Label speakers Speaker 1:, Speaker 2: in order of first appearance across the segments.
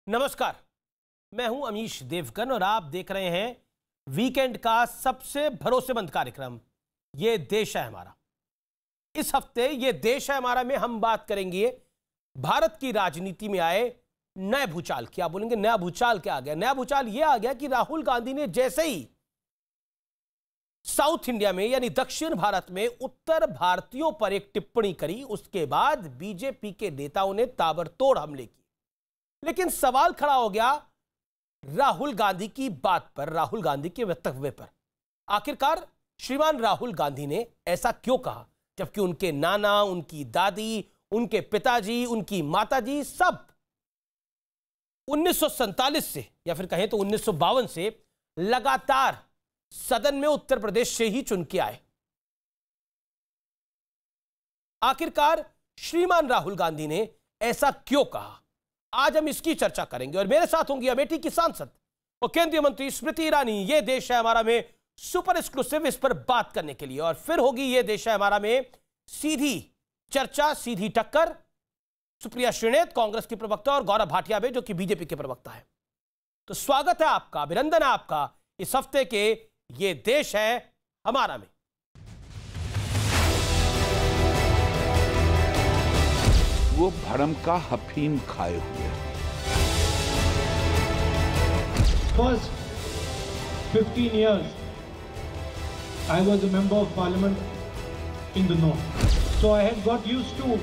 Speaker 1: नमस्कार, मैं हूं अमीश देवगन और आप देख रहे हैं वीकेंड का सबसे भरोसेमंद कार्यक्रम ये देश है हमारा। इस हफ्ते ये देश है हमारा में हम बात करेंगे भारत की राजनीति में आए नए भूचाल। क्या बोलेंगे, नया भूचाल क्या आ गया? नया भूचाल ये आ गया कि राहुल गांधी ने जैसे ही साउथ इंडिया में यानी दक्षिण भारत में उत्तर भारतीयों पर एक टिप्पणी करी, उसके बाद बीजेपी के नेताओं ने ताबड़तोड़ हमले किए। लेकिन सवाल खड़ा हो गया राहुल गांधी की बात पर, राहुल गांधी के वक्तव्य पर। आखिरकार श्रीमान राहुल गांधी ने ऐसा क्यों कहा, जबकि उनके नाना, उनकी दादी, उनके पिताजी, उनकी माताजी सब 1947 से या फिर कहें तो 1952 से लगातार सदन में उत्तर प्रदेश से ही चुन के आए। आखिरकार श्रीमान राहुल गांधी ने ऐसा क्यों कहा, आज हम इसकी चर्चा करेंगे। और मेरे साथ होंगी अमेठी की सांसद और केंद्रीय मंत्री स्मृति ईरानी, ये देश है हमारा में सुपर एक्सक्लूसिव इस पर बात करने के लिए। और फिर होगी ये देश है हमारा में सीधी चर्चा, सीधी टक्कर, सुप्रिया श्रीनेत कांग्रेस की प्रवक्ता और गौरव भाटिया भी जो कि बीजेपी के प्रवक्ता है। तो स्वागत है आपका, अभिनंदन है आपका इस हफ्ते के ये देश है हमारा में।
Speaker 2: वो भरम का हफीम खाए हुए।
Speaker 3: First 15 years, I was a member of parliament in the north. So I had got used to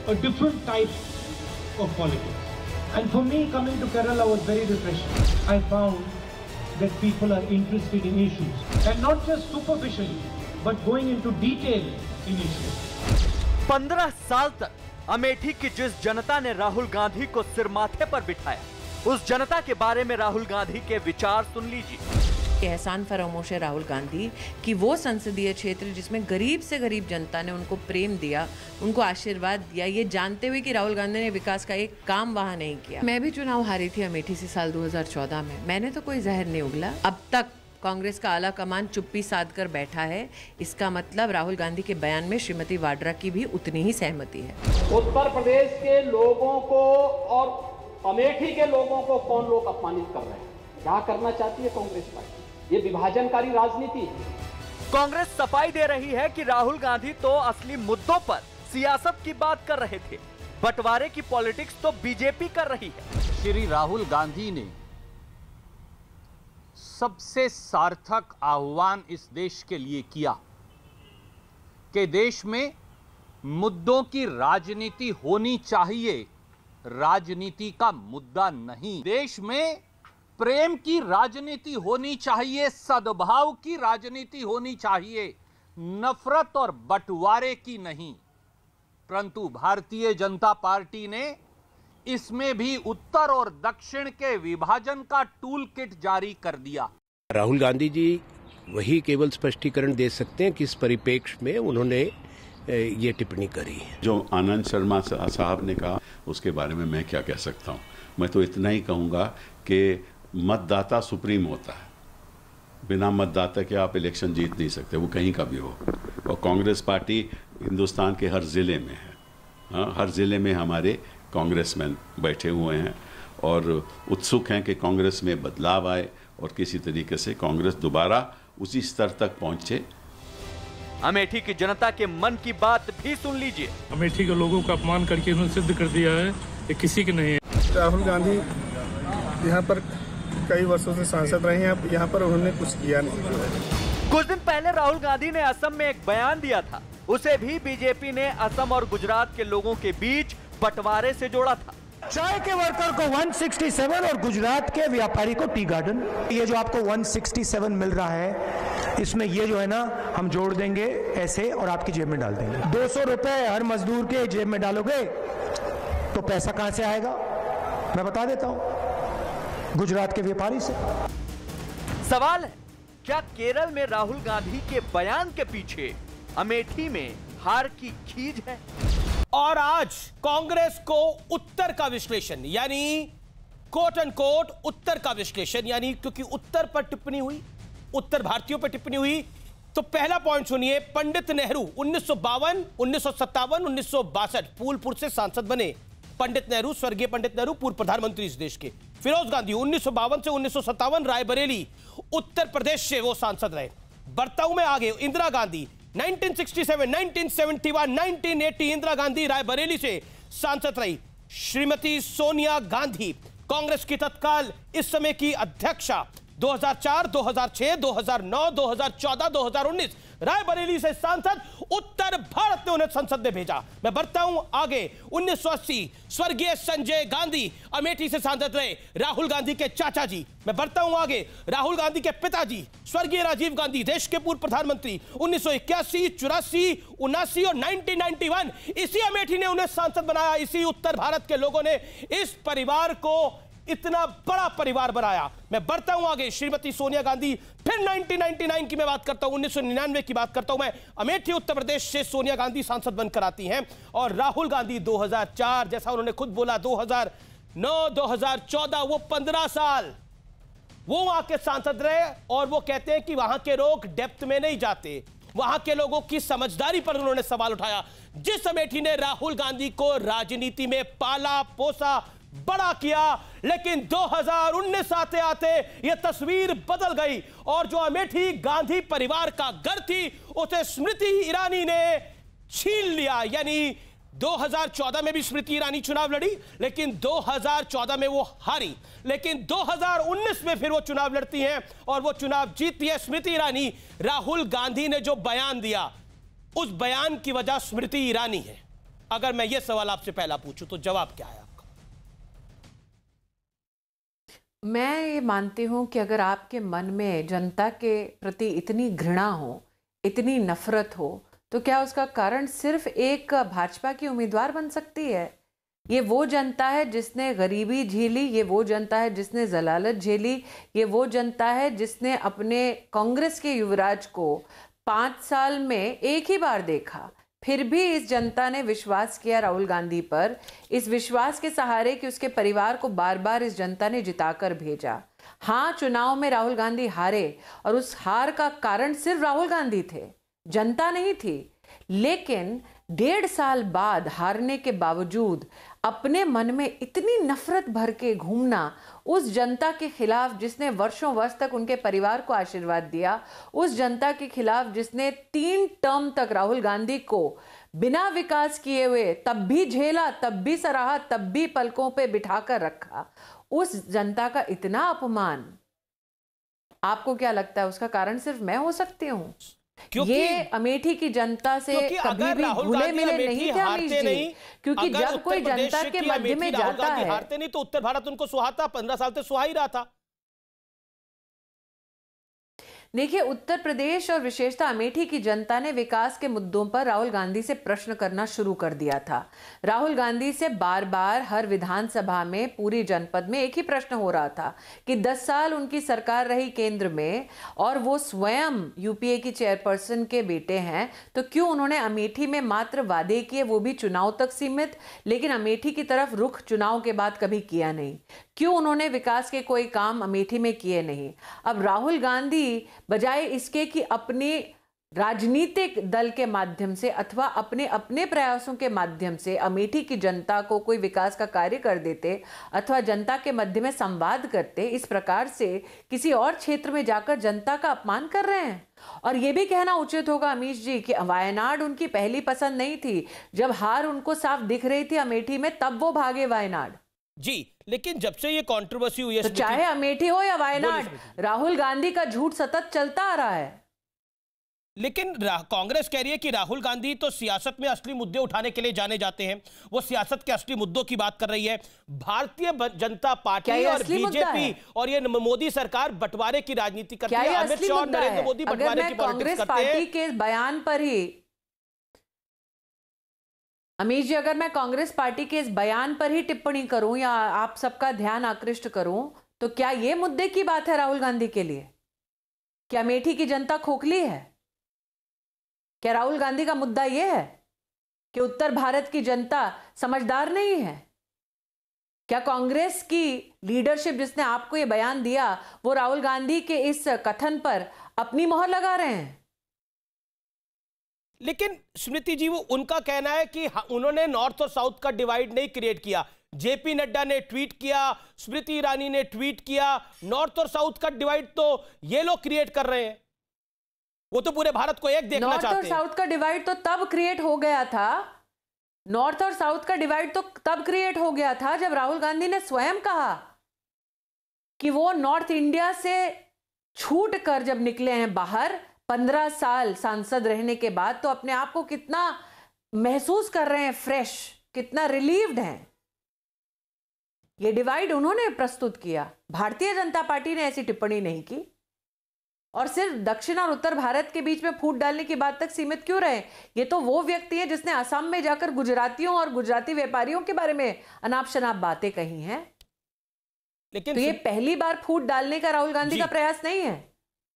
Speaker 3: a different type of politics. And for me, coming to Kerala was very refreshing. I found that people are interested in issues. And not just superficially, but going into detail in issues.
Speaker 4: 15 साल तक अमेठी की जिस जनता ने राहुल गांधी को सिर माथे पर बिठाया, उस जनता के बारे में राहुल गांधी के विचार सुन लीजिए।
Speaker 5: एहसान फरामोश है राहुल गांधी कि वो संसदीय क्षेत्र जिसमें गरीब से गरीब जनता ने उनको प्रेम दिया, उनको आशीर्वाद दिया, ये जानते हुए कि राहुल गांधी ने विकास का एक काम वहां नहीं किया। मैं भी चुनाव हारी थी अमेठी से साल 2014 में, मैंने तो कोई जहर नहीं उगला। अब तक कांग्रेस का आला कमान चुप्पी साध कर बैठा है। इसका मतलब राहुल गांधी के बयान में श्रीमती वाड्रा की भी उतनी ही सहमति है।
Speaker 6: उत्तर प्रदेश के लोगों को और अमेठी के लोगों को कौन लोग अपमानित कर रहे हैं? क्या करना चाहती है कांग्रेस पार्टी? ये विभाजनकारी राजनीति है।
Speaker 4: कांग्रेस सफाई दे रही है कि राहुल गांधी तो असली मुद्दों पर सियासत की बात कर रहे थे, बंटवारे की पॉलिटिक्स तो बीजेपी कर रही है।
Speaker 7: श्री राहुल गांधी ने सबसे सार्थक आह्वान इस देश के लिए किया कि देश में मुद्दों की राजनीति होनी चाहिए, राजनीति का मुद्दा नहीं। देश में प्रेम की राजनीति होनी चाहिए, सद्भाव की राजनीति होनी चाहिए, नफरत और बंटवारे की नहीं। परंतु भारतीय जनता पार्टी ने इसमें भी उत्तर और दक्षिण के विभाजन का टूल किट जारी कर दिया।
Speaker 8: राहुल गांधी जी वही केवल स्पष्टीकरण दे सकते हैं कि इस परिप्रेक्ष्य में उन्होंने ये टिप्पणी करी।
Speaker 9: जो आनंद शर्मा साहब ने कहा उसके बारे में मैं क्या कह सकता हूँ। मैं तो इतना ही कहूँगा कि मतदाता सुप्रीम होता है, बिना मतदाता के आप इलेक्शन जीत नहीं सकते, वो कहीं का भी हो। और कांग्रेस पार्टी हिंदुस्तान के हर ज़िले में है। हाँ, हर ज़िले में हमारे कांग्रेसमैन बैठे हुए हैं और उत्सुक हैं कि कांग्रेस में बदलाव आए और किसी तरीके से कांग्रेस दोबारा उसी स्तर तक पहुंचे।
Speaker 4: अमेठी की जनता के मन की बात भी सुन लीजिए।
Speaker 3: अमेठी के लोगों का अपमान करके उन्होंने सिद्ध कर दिया है कि किसी के नहीं है।
Speaker 10: राहुल गांधी यहाँ पर कई वर्षों से सांसद रहे हैं, यहाँ पर उन्होंने कुछ किया नहीं।
Speaker 4: कुछ दिन पहले राहुल गांधी ने असम में एक बयान दिया था, उसे भी बीजेपी ने असम और गुजरात के लोगों के बीच बंटवारे से जोड़ा था।
Speaker 11: चाय के वर्कर को 167 और गुजरात के व्यापारी को टी गार्डन। ये जो आपको 167 मिल रहा है, इसमें ये जो है ना हम जोड़ देंगे ऐसे और आपकी जेब में डाल देंगे। 200 रुपए हर मजदूर के जेब में डालोगे तो पैसा कहां से आएगा? मैं बता देता हूं, गुजरात के व्यापारी से।
Speaker 4: सवाल है, क्या केरल में राहुल गांधी के बयान के पीछे अमेठी में हार की खीज है?
Speaker 1: और आज कांग्रेस को उत्तर का विश्लेषण यानी कोट एंड कोट उत्तर का विश्लेषण, यानी क्योंकि उत्तर पर टिप्पणी हुई, उत्तर भारतीयों पर टिप्पणी हुई, तो पहला पॉइंट सुनिए। पंडित नेहरू 1952, 1957, 1962 फूलपुर से सांसद बने। पंडित नेहरू, स्वर्गीय पंडित नेहरू, पूर्व प्रधानमंत्री इस देश के। फिरोज गांधी 1952 से 1957 रायबरेली उत्तर प्रदेश से वो सांसद रहे। बर्ताऊ में आगे इंदिरा गांधी 1967, 1971, 1980 इंदिरा गांधी रायबरेली से सांसद रही। श्रीमती सोनिया गांधी कांग्रेस की तत्काल इस समय की अध्यक्षा 2004, 2006, 2009, 2014, 2019 रायबरेली से सांसद, उत्तर भारत ने उन्हें संसद में भेजा। मैं बढ़ता हूं आगे। 1980 स्वर्गीय संजय गांधी अमेठी से सांसद रहे, राहुल गांधी के चाचा जी। मैं बढ़ता हूं आगे। राहुल गांधी के पिताजी स्वर्गीय राजीव गांधी, देश के पूर्व प्रधानमंत्री, 1981, 84, 79 और 1991 इसी अमेठी ने उन्हें सांसद बनाया। इसी उत्तर भारत के लोगों ने इस परिवार को इतना बड़ा परिवार बनाया। मैं बढ़ता हूं आगे। श्रीमती सोनिया गांधी, फिर 1999 की मैं बात करता हूं, 1999 की बात करता हूं मैं। अमेठी उत्तर प्रदेश से सोनिया गांधी सांसद बनकर आती हैं। और राहुल गांधी 2004, जैसा उन्होंने खुद बोला, 2009, 2014, वो 15 साल वो वहां के सांसद रहे। और वो कहते हैं कि वहां के लोग डेप्थ में नहीं जाते, वहां के लोगों की समझदारी पर उन्होंने सवाल उठाया। जिस अमेठी ने राहुल गांधी को राजनीति में पाला पोसा बड़ा किया, लेकिन 2019 आते आते यह तस्वीर बदल गई। और जो अमेठी गांधी परिवार का घर थी उसे स्मृति ईरानी ने छीन लिया। यानी 2014 में भी स्मृति ईरानी चुनाव लड़ी, लेकिन 2014 में वो हारी। लेकिन 2019 में फिर वो चुनाव लड़ती हैं और वो चुनाव जीतती है स्मृति ईरानी। राहुल गांधी ने जो बयान दिया, उस बयान की वजह स्मृति ईरानी है। अगर मैं ये सवाल आपसे पहला पूछूं तो जवाब क्या है?
Speaker 5: मैं ये मानती हूँ कि अगर आपके मन में जनता के प्रति इतनी घृणा हो, इतनी नफरत हो, तो क्या उसका कारण सिर्फ एक भाजपा की उम्मीदवार बन सकती है? ये वो जनता है जिसने गरीबी झेली, ये वो जनता है जिसने जलालत झेली, ये वो जनता है जिसने अपने कांग्रेस के युवराज को 5 साल में एक ही बार देखा। फिर भी इस जनता ने विश्वास किया राहुल गांधी पर, इस विश्वास के सहारे कि उसके परिवार को बार बार इस जनता ने जिताकर भेजा। हाँ, चुनाव में राहुल गांधी हारे और उस हार का कारण सिर्फ राहुल गांधी थे, जनता नहीं थी। लेकिन 1.5 साल बाद हारने के बावजूद अपने मन में इतनी नफरत भर के घूमना उस जनता के खिलाफ जिसने वर्षों वर्ष तक उनके परिवार को आशीर्वाद दिया, उस जनता के खिलाफ जिसने 3 टर्म तक राहुल गांधी को बिना विकास किए हुए तब भी झेला, तब भी सराहा, तब भी पलकों पे बिठाकर रखा, उस जनता का इतना अपमान, आपको क्या लगता है उसका कारण सिर्फ मैं हो सकती हूँ? ये अमेठी की जनता से कभी भी घुले मिले नहीं थे अमीश जी, क्योंकि जब कोई जनता के मध्य में जाता है,
Speaker 1: हारते नहीं तो उत्तर भारत उनको सुहाता, 15 साल से सुहा ही रहा था।
Speaker 5: देखिए, उत्तर प्रदेश और विशेषतः अमेठी की जनता ने विकास के मुद्दों पर राहुल गांधी से प्रश्न करना शुरू कर दिया था। राहुल गांधी से बार बार हर विधानसभा में पूरी जनपद में एक ही प्रश्न हो रहा था कि 10 साल उनकी सरकार रही केंद्र में और वो स्वयं यूपीए की चेयरपर्सन के बेटे हैं, तो क्यों उन्होंने अमेठी में मात्र वादे किए, वो भी चुनाव तक सीमित, लेकिन अमेठी की तरफ रुख चुनाव के बाद कभी किया नहीं? क्यों उन्होंने विकास के कोई काम अमेठी में किए नहीं? अब राहुल गांधी बजाय इसके कि अपनी राजनीतिक दल के माध्यम से अथवा अपने अपने प्रयासों के माध्यम से अमेठी की जनता को कोई विकास का कार्य कर देते अथवा जनता के मध्य में संवाद करते, इस प्रकार से किसी और क्षेत्र में जाकर जनता का अपमान कर रहे हैं। और यह भी कहना उचित होगा अमीश जी कि वायनाड उनकी पहली पसंद नहीं थी। जब हार उनको साफ दिख रही थी अमेठी में, तब वो भागे वायनाड
Speaker 1: जी। लेकिन जब से ये कंट्रोवर्सी हुई है,
Speaker 5: तो चाहे अमेठी हो या वायनाड, राहुल गांधी का झूठ सतत चलता आ रहा है।
Speaker 1: लेकिन कांग्रेस कह रही है कि राहुल गांधी तो सियासत में असली मुद्दे उठाने के लिए जाने जाते हैं, वो सियासत के असली मुद्दों की बात कर रही है। भारतीय जनता पार्टी और बीजेपी और ये मोदी सरकार बंटवारे की राजनीति करती है। अमित शाह और नरेंद्र मोदी बंटवारे की पॉलिटिक्स करते हैं।
Speaker 5: कांग्रेस पार्टी के बयान पर ही अमीश जी, अगर मैं कांग्रेस पार्टी के इस बयान पर ही टिप्पणी करूं या आप सबका ध्यान आकृष्ट करूं, तो क्या यह मुद्दे की बात है राहुल गांधी के लिए? क्या अमेठी की जनता खोखली है? क्या राहुल गांधी का मुद्दा यह है कि उत्तर भारत की जनता समझदार नहीं है? क्या कांग्रेस की लीडरशिप जिसने आपको यह बयान दिया, वो राहुल गांधी के इस कथन पर अपनी मोहर लगा रहे हैं?
Speaker 1: लेकिन स्मृति जी, वो उनका कहना है कि उन्होंने नॉर्थ और साउथ का डिवाइड नहीं क्रिएट किया। जेपी नड्डा ने ट्वीट किया, स्मृति ईरानी ने ट्वीट किया, नॉर्थ और साउथ का डिवाइड तो ये लोग क्रिएट कर रहे हैं। वो तो पूरे भारत को एक देखना चाहते हैं।
Speaker 5: नॉर्थ और साउथ का डिवाइड तो तब क्रिएट हो गया था, नॉर्थ और साउथ का डिवाइड तो तब क्रिएट हो गया था जब राहुल गांधी ने स्वयं कहा कि वो नॉर्थ इंडिया से छूट कर जब निकले हैं बाहर 15 साल सांसद रहने के बाद, तो अपने आप को कितना महसूस कर रहे हैं फ्रेश, कितना रिलीव्ड हैं। ये डिवाइड उन्होंने प्रस्तुत किया, भारतीय जनता पार्टी ने ऐसी टिप्पणी नहीं की। और सिर्फ दक्षिण और उत्तर भारत के बीच में फूट डालने की बात तक सीमित क्यों रहे? ये तो वो व्यक्ति है जिसने असम में जाकर गुजरातियों और गुजराती व्यापारियों के बारे में अनाप शनाप बातें कही हैं।
Speaker 1: लेकिन
Speaker 5: तो ये पहली बार फूट डालने का राहुल गांधी का प्रयास नहीं है।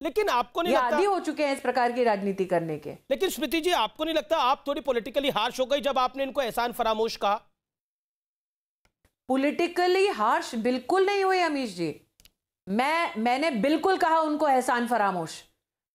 Speaker 1: लेकिन आपको नहीं लगता,
Speaker 5: आदी हो चुके हैं इस प्रकार की राजनीति करने के।
Speaker 1: लेकिन स्मृति जी, आपको नहीं लगता आप थोड़ी पॉलिटिकली हार्श हो गई जब आपने इनको एहसान फरामोश कहा?
Speaker 5: पॉलिटिकली हार्श बिल्कुल नहीं हुई अमीश जी। मैंने बिल्कुल कहा उनको एहसान फरामोश।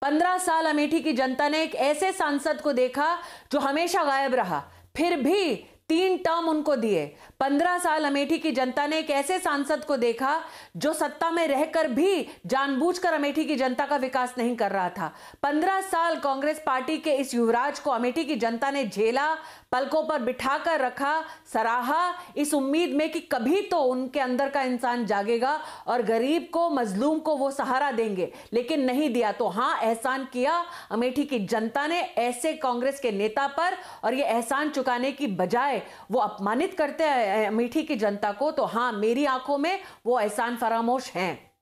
Speaker 5: 15 साल अमेठी की जनता ने एक ऐसे सांसद को देखा जो हमेशा गायब रहा, फिर भी 3 टर्म उनको दिए। 15 साल अमेठी की जनता ने एक ऐसे सांसद को देखा जो सत्ता में रहकर भी जानबूझकर अमेठी की जनता का विकास नहीं कर रहा था। 15 साल कांग्रेस पार्टी के इस युवराज को अमेठी की जनता ने झेला, पलकों पर बिठाकर रखा, सराहा, इस उम्मीद में कि कभी तो उनके अंदर का इंसान जागेगा और गरीब को, मजलूम को वो सहारा देंगे, लेकिन नहीं दिया। तो हां, एहसान किया अमेठी की जनता ने ऐसे कांग्रेस के नेता पर, और ये एहसान चुकाने की बजाय वो अपमानित करते हैं अमेठी की जनता को। तो हां, मेरी आंखों में वो एहसान फरामोश हैं।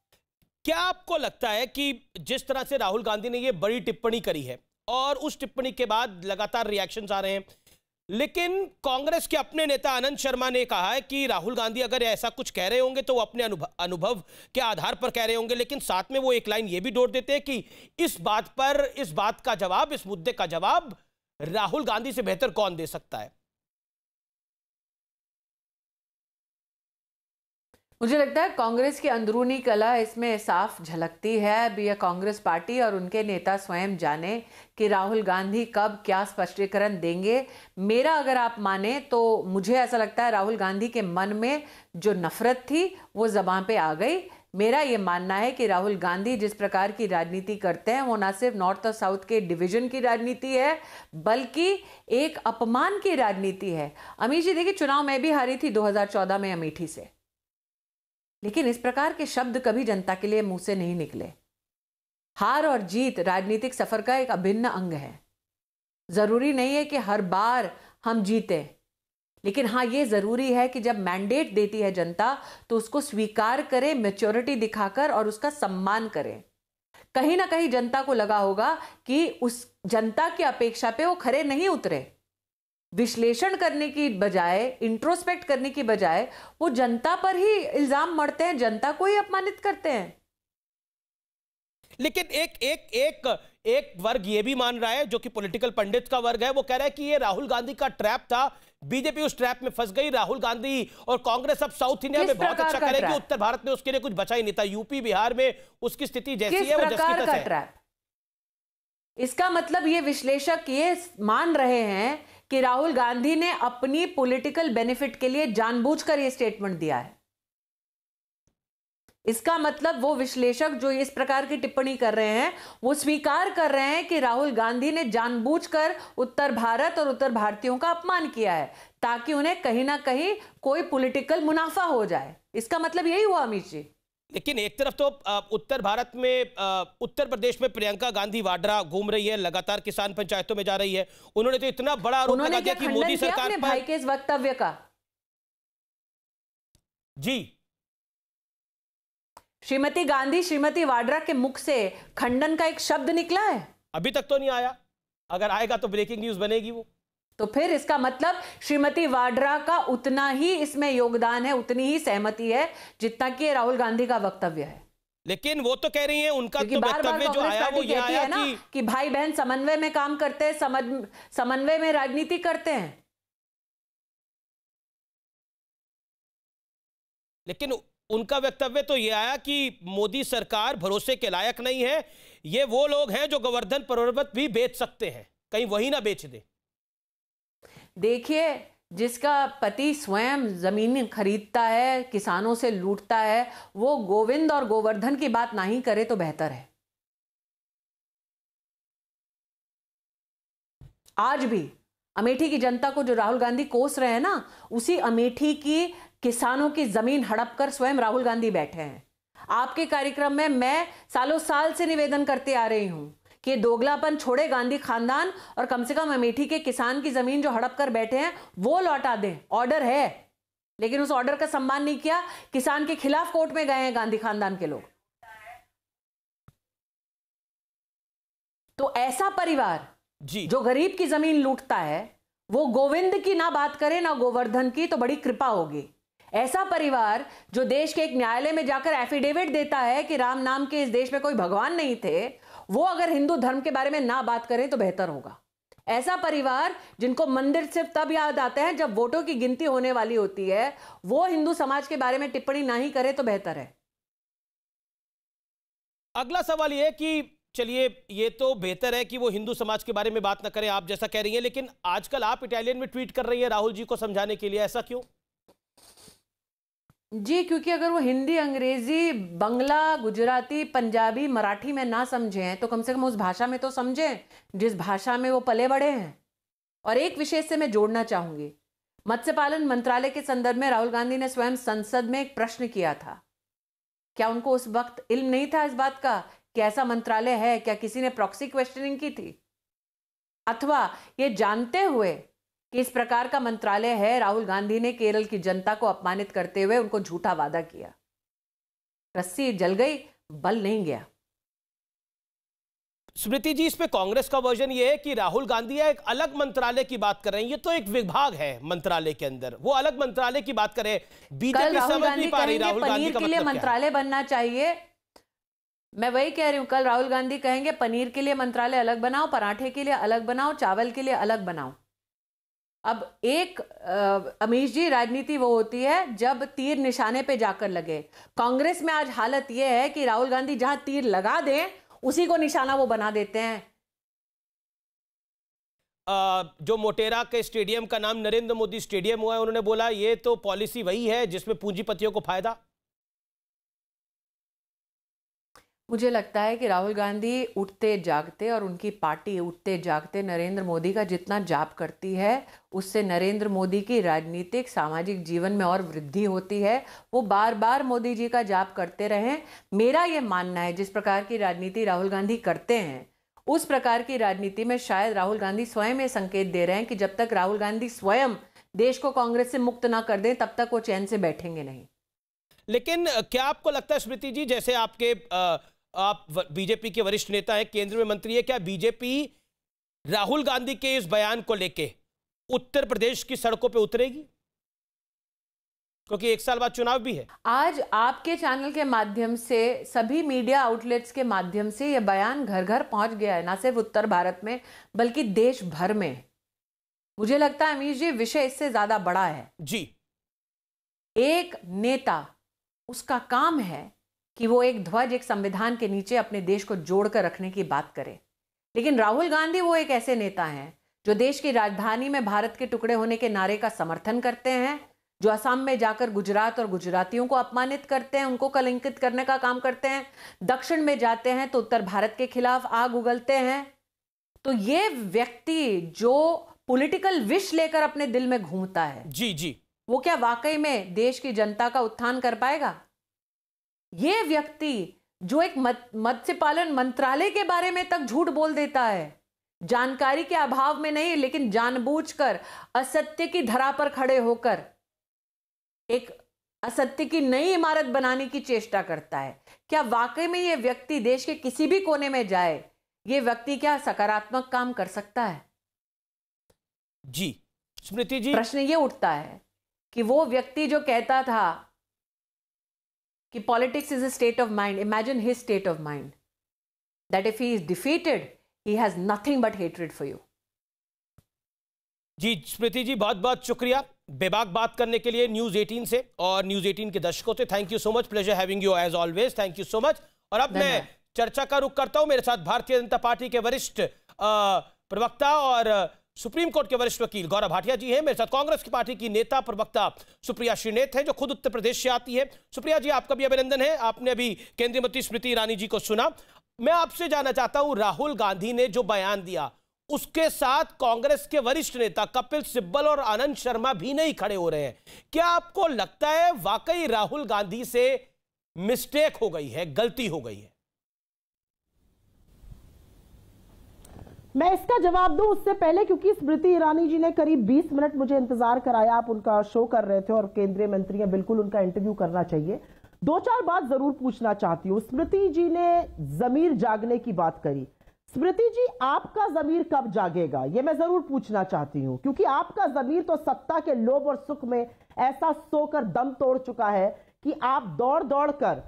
Speaker 1: क्या आपको लगता है कि जिस तरह से राहुल गांधी ने ये बड़ी टिप्पणी करी है और उस टिप्पणी के बाद लगातार रिएक्शंस आ रहे हैं, लेकिन कांग्रेस के अपने नेता आनंद शर्मा ने कहा है कि राहुल गांधी अगर ऐसा कुछ कह रहे होंगे तो वो अपने अनुभव के आधार पर कह रहे होंगे, लेकिन साथ में वो एक लाइन ये भी जोड़ देते हैं कि इस बात का जवाब, इस मुद्दे का जवाब राहुल गांधी से बेहतर कौन दे सकता है?
Speaker 5: मुझे लगता है कांग्रेस की अंदरूनी कला इसमें साफ झलकती है। अब यह कांग्रेस पार्टी और उनके नेता स्वयं जाने कि राहुल गांधी कब क्या स्पष्टीकरण देंगे। मेरा अगर आप माने तो मुझे ऐसा लगता है राहुल गांधी के मन में जो नफरत थी वो ज़बान पे आ गई। मेरा ये मानना है कि राहुल गांधी जिस प्रकार की राजनीति करते हैं वो ना सिर्फ नॉर्थ और साउथ के डिवीजन की राजनीति है, बल्कि एक अपमान की राजनीति है। अमीश जी देखिए, चुनाव में भी हारी थी 2014 में अमेठी से, लेकिन इस प्रकार के शब्द कभी जनता के लिए मुंह से नहीं निकले। हार और जीत राजनीतिक सफर का एक अभिन्न अंग है। जरूरी नहीं है कि हर बार हम जीते, लेकिन हाँ, ये जरूरी है कि जब मैंडेट देती है जनता तो उसको स्वीकार करें, मैच्योरिटी दिखाकर, और उसका सम्मान करें। कहीं ना कहीं जनता को लगा होगा कि उस जनता की अपेक्षा पे वो खरे नहीं उतरे। विश्लेषण करने की बजाय, इंट्रोस्पेक्ट करने की बजाय वो जनता पर ही इल्जाम मढ़ते हैं, जनता को ही अपमानित करते हैं।
Speaker 1: लेकिन एक वर्ग ये भी मान रहा है, जो कि पॉलिटिकल पंडित का वर्ग है, वो कह रहा है कि ये राहुल गांधी का ट्रैप था, बीजेपी उस ट्रैप में फंस गई। राहुल गांधी और कांग्रेस अब साउथ इंडिया में बहुत अच्छा करेगी, उत्तर भारत में उसके लिए कुछ बचा ही नहीं था। यूपी बिहार में उसकी स्थिति जैसी है वो जैसी तैसी है।
Speaker 5: इसका मतलब ये विश्लेषक ये मान रहे हैं कि राहुल गांधी ने अपनी पॉलिटिकल बेनिफिट के लिए जानबूझकर ये स्टेटमेंट दिया है। इसका मतलब वो विश्लेषक जो इस प्रकार की टिप्पणी कर रहे हैं वो स्वीकार कर रहे हैं कि राहुल गांधी ने जानबूझकर उत्तर भारत और उत्तर भारतीयों का अपमान किया है, ताकि उन्हें कहीं ना कहीं कोई पॉलिटिकल मुनाफा हो जाए। इसका मतलब यही हुआ अमित जी।
Speaker 1: लेकिन एक तरफ तो उत्तर भारत में, उत्तर प्रदेश में प्रियंका गांधी वाड्रा घूम रही है, लगातार किसान पंचायतों में जा रही है। उन्होंने तो इतना बड़ा आरोप लगा दिया कि मोदी सरकार
Speaker 5: अपने भाई के इस वक्तव्य का।
Speaker 1: जी,
Speaker 5: श्रीमती गांधी, श्रीमती वाड्रा के मुख से खंडन का एक शब्द निकला है?
Speaker 1: अभी तक तो नहीं आया। अगर आएगा तो ब्रेकिंग न्यूज बनेगी वो।
Speaker 5: तो फिर इसका मतलब श्रीमती वाड्रा का उतना ही इसमें योगदान है, उतनी ही सहमति है जितना कि राहुल गांधी का वक्तव्य है।
Speaker 1: लेकिन वो तो कह रही हैं, उनका तो वक्तव्य जो आया वो ये आया
Speaker 5: है ना कि भाई बहन समन्वय में काम करते हैं, समन्वय में राजनीति करते हैं।
Speaker 1: लेकिन उनका वक्तव्य तो ये आया कि मोदी सरकार भरोसे के लायक नहीं है, ये वो लोग हैं जो गोवर्धन पर्वत भी बेच सकते हैं। कहीं वही ना बेच दे।
Speaker 5: देखिए, जिसका पति स्वयं जमीन खरीदता है, किसानों से लूटता है, वो गोविंद और गोवर्धन की बात नहीं करे तो बेहतर है। आज भी अमेठी की जनता को जो राहुल गांधी कोस रहे हैं ना, उसी अमेठी की किसानों की जमीन हड़प कर स्वयं राहुल गांधी बैठे हैं। आपके कार्यक्रम में मैं सालों साल से निवेदन करते आ रही हूं कि दोगलापन छोड़े गांधी खानदान और कम से कम अमेठी के किसान की जमीन जो हड़प कर बैठे हैं वो लौटा दें। ऑर्डर है, लेकिन उस ऑर्डर का सम्मान नहीं किया। किसान के खिलाफ कोर्ट में गए हैं गांधी खानदान के लोग। तो ऐसा परिवार
Speaker 1: जी
Speaker 5: जो गरीब की जमीन लूटता है, वो गोविंद की ना बात करे ना गोवर्धन की, तो बड़ी कृपा होगी। ऐसा परिवार जो देश के एक न्यायालय में जाकर एफिडेविट देता है कि राम नाम के इस देश में कोई भगवान नहीं थे, वो अगर हिंदू धर्म के बारे में ना बात करें तो बेहतर होगा। ऐसा परिवार जिनको मंदिर सिर्फ तब याद आते हैं जब वोटों की गिनती होने वाली होती है, वो हिंदू समाज के बारे में टिप्पणी नहीं करे तो बेहतर है।
Speaker 1: अगला सवाल यह है कि चलिए, ये तो बेहतर है कि वो हिंदू समाज के बारे में बात ना करें, आप जैसा कह रही हैं, लेकिन आजकल आप इटालियन में ट्वीट कर रही हैं राहुल जी को समझाने के लिए, ऐसा क्यों?
Speaker 5: जी, क्योंकि अगर वो हिंदी, अंग्रेजी, बंगला, गुजराती, पंजाबी, मराठी में ना समझें तो कम से कम उस भाषा में तो समझें जिस भाषा में वो पले बड़े हैं। और एक विषय से मैं जोड़ना चाहूंगी, मत्स्य पालन मंत्रालय के संदर्भ में राहुल गांधी ने स्वयं संसद में एक प्रश्न किया था। क्या उनको उस वक्त इल्म नहीं था इस बात का कि ऐसा मंत्रालय है? क्या किसी ने प्रॉक्सी क्वेश्चनिंग की थी? अथवा ये जानते हुए कि इस प्रकार का मंत्रालय है, राहुल गांधी ने केरल की जनता को अपमानित करते हुए उनको झूठा वादा किया। रस्सी जल गई, बल नहीं गया।
Speaker 1: स्मृति जी, इस पे कांग्रेस का वर्जन ये है कि राहुल गांधी एक अलग मंत्रालय की बात कर रहे हैं, ये तो एक विभाग है मंत्रालय के अंदर, वो अलग मंत्रालय की बात कर रहे हैं। बीजेपी समझ नहीं पा रही राहुल गांधी का
Speaker 5: पनीर के लिए मंत्रालय बनना चाहिए। मैं वही कह रही हूं, कल राहुल गांधी कहेंगे पनीर के लिए मंत्रालय अलग बनाओ, पराठे के लिए अलग बनाओ, चावल के लिए अलग बनाओ। अब एक अमीश जी, राजनीति वो होती है जब तीर निशाने पे जाकर लगे। कांग्रेस में आज हालत ये है कि राहुल गांधी जहां तीर लगा दें उसी को निशाना वो बना देते हैं।
Speaker 1: जो मोटेरा के स्टेडियम का नाम नरेंद्र मोदी स्टेडियम हुआ है, उन्होंने बोला ये तो पॉलिसी वही है जिसमें पूंजीपतियों को फायदा।
Speaker 5: मुझे लगता है कि राहुल गांधी उठते जागते और उनकी पार्टी उठते जागते नरेंद्र मोदी का जितना जाप करती है, उससे नरेंद्र मोदी की राजनीतिक सामाजिक जीवन में और वृद्धि होती है। वो बार बार मोदी जी का जाप करते रहें। मेरा ये मानना है जिस प्रकार की राजनीति राहुल गांधी करते हैं, उस प्रकार की राजनीति में शायद राहुल गांधी स्वयं ये संकेत दे रहे हैं कि जब तक राहुल गांधी स्वयं देश को कांग्रेस से मुक्त ना कर दें तब तक वो चैन से बैठेंगे नहीं।
Speaker 1: लेकिन क्या आपको लगता है स्मृति जी, जैसे आप बीजेपी के वरिष्ठ नेता हैं, केंद्र में मंत्री है, क्या बीजेपी राहुल गांधी के इस बयान को लेके उत्तर प्रदेश की सड़कों पे उतरेगी? क्योंकि एक साल बाद चुनाव भी है।
Speaker 5: आज आपके चैनल के माध्यम से, सभी मीडिया आउटलेट्स के माध्यम से यह बयान घर घर पहुंच गया है, ना सिर्फ उत्तर भारत में बल्कि देश भर में। मुझे लगता है अमीश जी, विषय इससे ज्यादा बड़ा है
Speaker 1: जी।
Speaker 5: एक नेता, उसका काम है कि वो एक ध्वज, एक संविधान के नीचे अपने देश को जोड़कर रखने की बात करे। लेकिन राहुल गांधी वो एक ऐसे नेता हैं जो देश की राजधानी में भारत के टुकड़े होने के नारे का समर्थन करते हैं, जो असम में जाकर गुजरात और गुजरातियों को अपमानित करते हैं, उनको कलंकित करने का काम करते हैं, दक्षिण में जाते हैं तो उत्तर भारत के खिलाफ आग उगलते हैं। तो ये व्यक्ति जो पॉलिटिकल विश लेकर अपने दिल में घूमता है,
Speaker 1: जी,
Speaker 5: वो क्या वाकई में देश की जनता का उत्थान कर पाएगा? ये व्यक्ति जो एक मत्स्य पालन मंत्रालय के बारे में तक झूठ बोल देता है, जानकारी के अभाव में नहीं लेकिन जानबूझकर असत्य की धरा पर खड़े होकर एक असत्य की नई इमारत बनाने की चेष्टा करता है, क्या वाकई में ये व्यक्ति देश के किसी भी कोने में जाए, ये व्यक्ति क्या सकारात्मक काम कर सकता है?
Speaker 1: जी स्मृति जी,
Speaker 5: प्रश्न ये उठता है कि वो व्यक्ति जो कहता था कि politics is a state of mind, imagine his state of mind that if he is defeated he has nothing but hatred for you.
Speaker 1: जी स्मृति जी, बहुत बहुत शुक्रिया बेबाक बात करने के लिए न्यूज 18 से और न्यूज 18 के दर्शकों से। Thank you so much, pleasure having you as always, thank you so much. और अब मैं चर्चा का रुख करता हूं, मेरे साथ भारतीय जनता पार्टी के वरिष्ठ प्रवक्ता और सुप्रीम कोर्ट के वरिष्ठ वकील गौरव भाटिया जी हैं। मेरे साथ कांग्रेस की पार्टी की नेता प्रवक्ता सुप्रिया श्रीनेत है, जो खुद उत्तर प्रदेश से आती है। सुप्रिया जी, आपका भी अभिनंदन है, आपने अभी केंद्रीय मंत्री स्मृति ईरानी जी को सुना। मैं आपसे जानना चाहता हूं, राहुल गांधी ने जो बयान दिया उसके साथ कांग्रेस के वरिष्ठ नेता कपिल सिब्बल और आनंद शर्मा भी नहीं खड़े हो रहे हैं। क्या आपको लगता है वाकई राहुल गांधी से मिस्टेक हो गई है, गलती हो गई है?
Speaker 12: मैं इसका जवाब दूं उससे पहले, क्योंकि स्मृति ईरानी जी ने करीब 20 मिनट मुझे इंतजार कराया। आप उनका शो कर रहे थे और केंद्रीय मंत्री हैं, बिल्कुल उनका इंटरव्यू करना चाहिए। 2-4 बात जरूर पूछना चाहती हूं। स्मृति जी ने जमीर जागने की बात करी। स्मृति जी, आपका जमीर कब जागेगा, यह मैं जरूर पूछना चाहती हूं, क्योंकि आपका जमीर तो सत्ता के लोभ और सुख में ऐसा सोकर दम तोड़ चुका है कि आप दौड़ दौड़ कर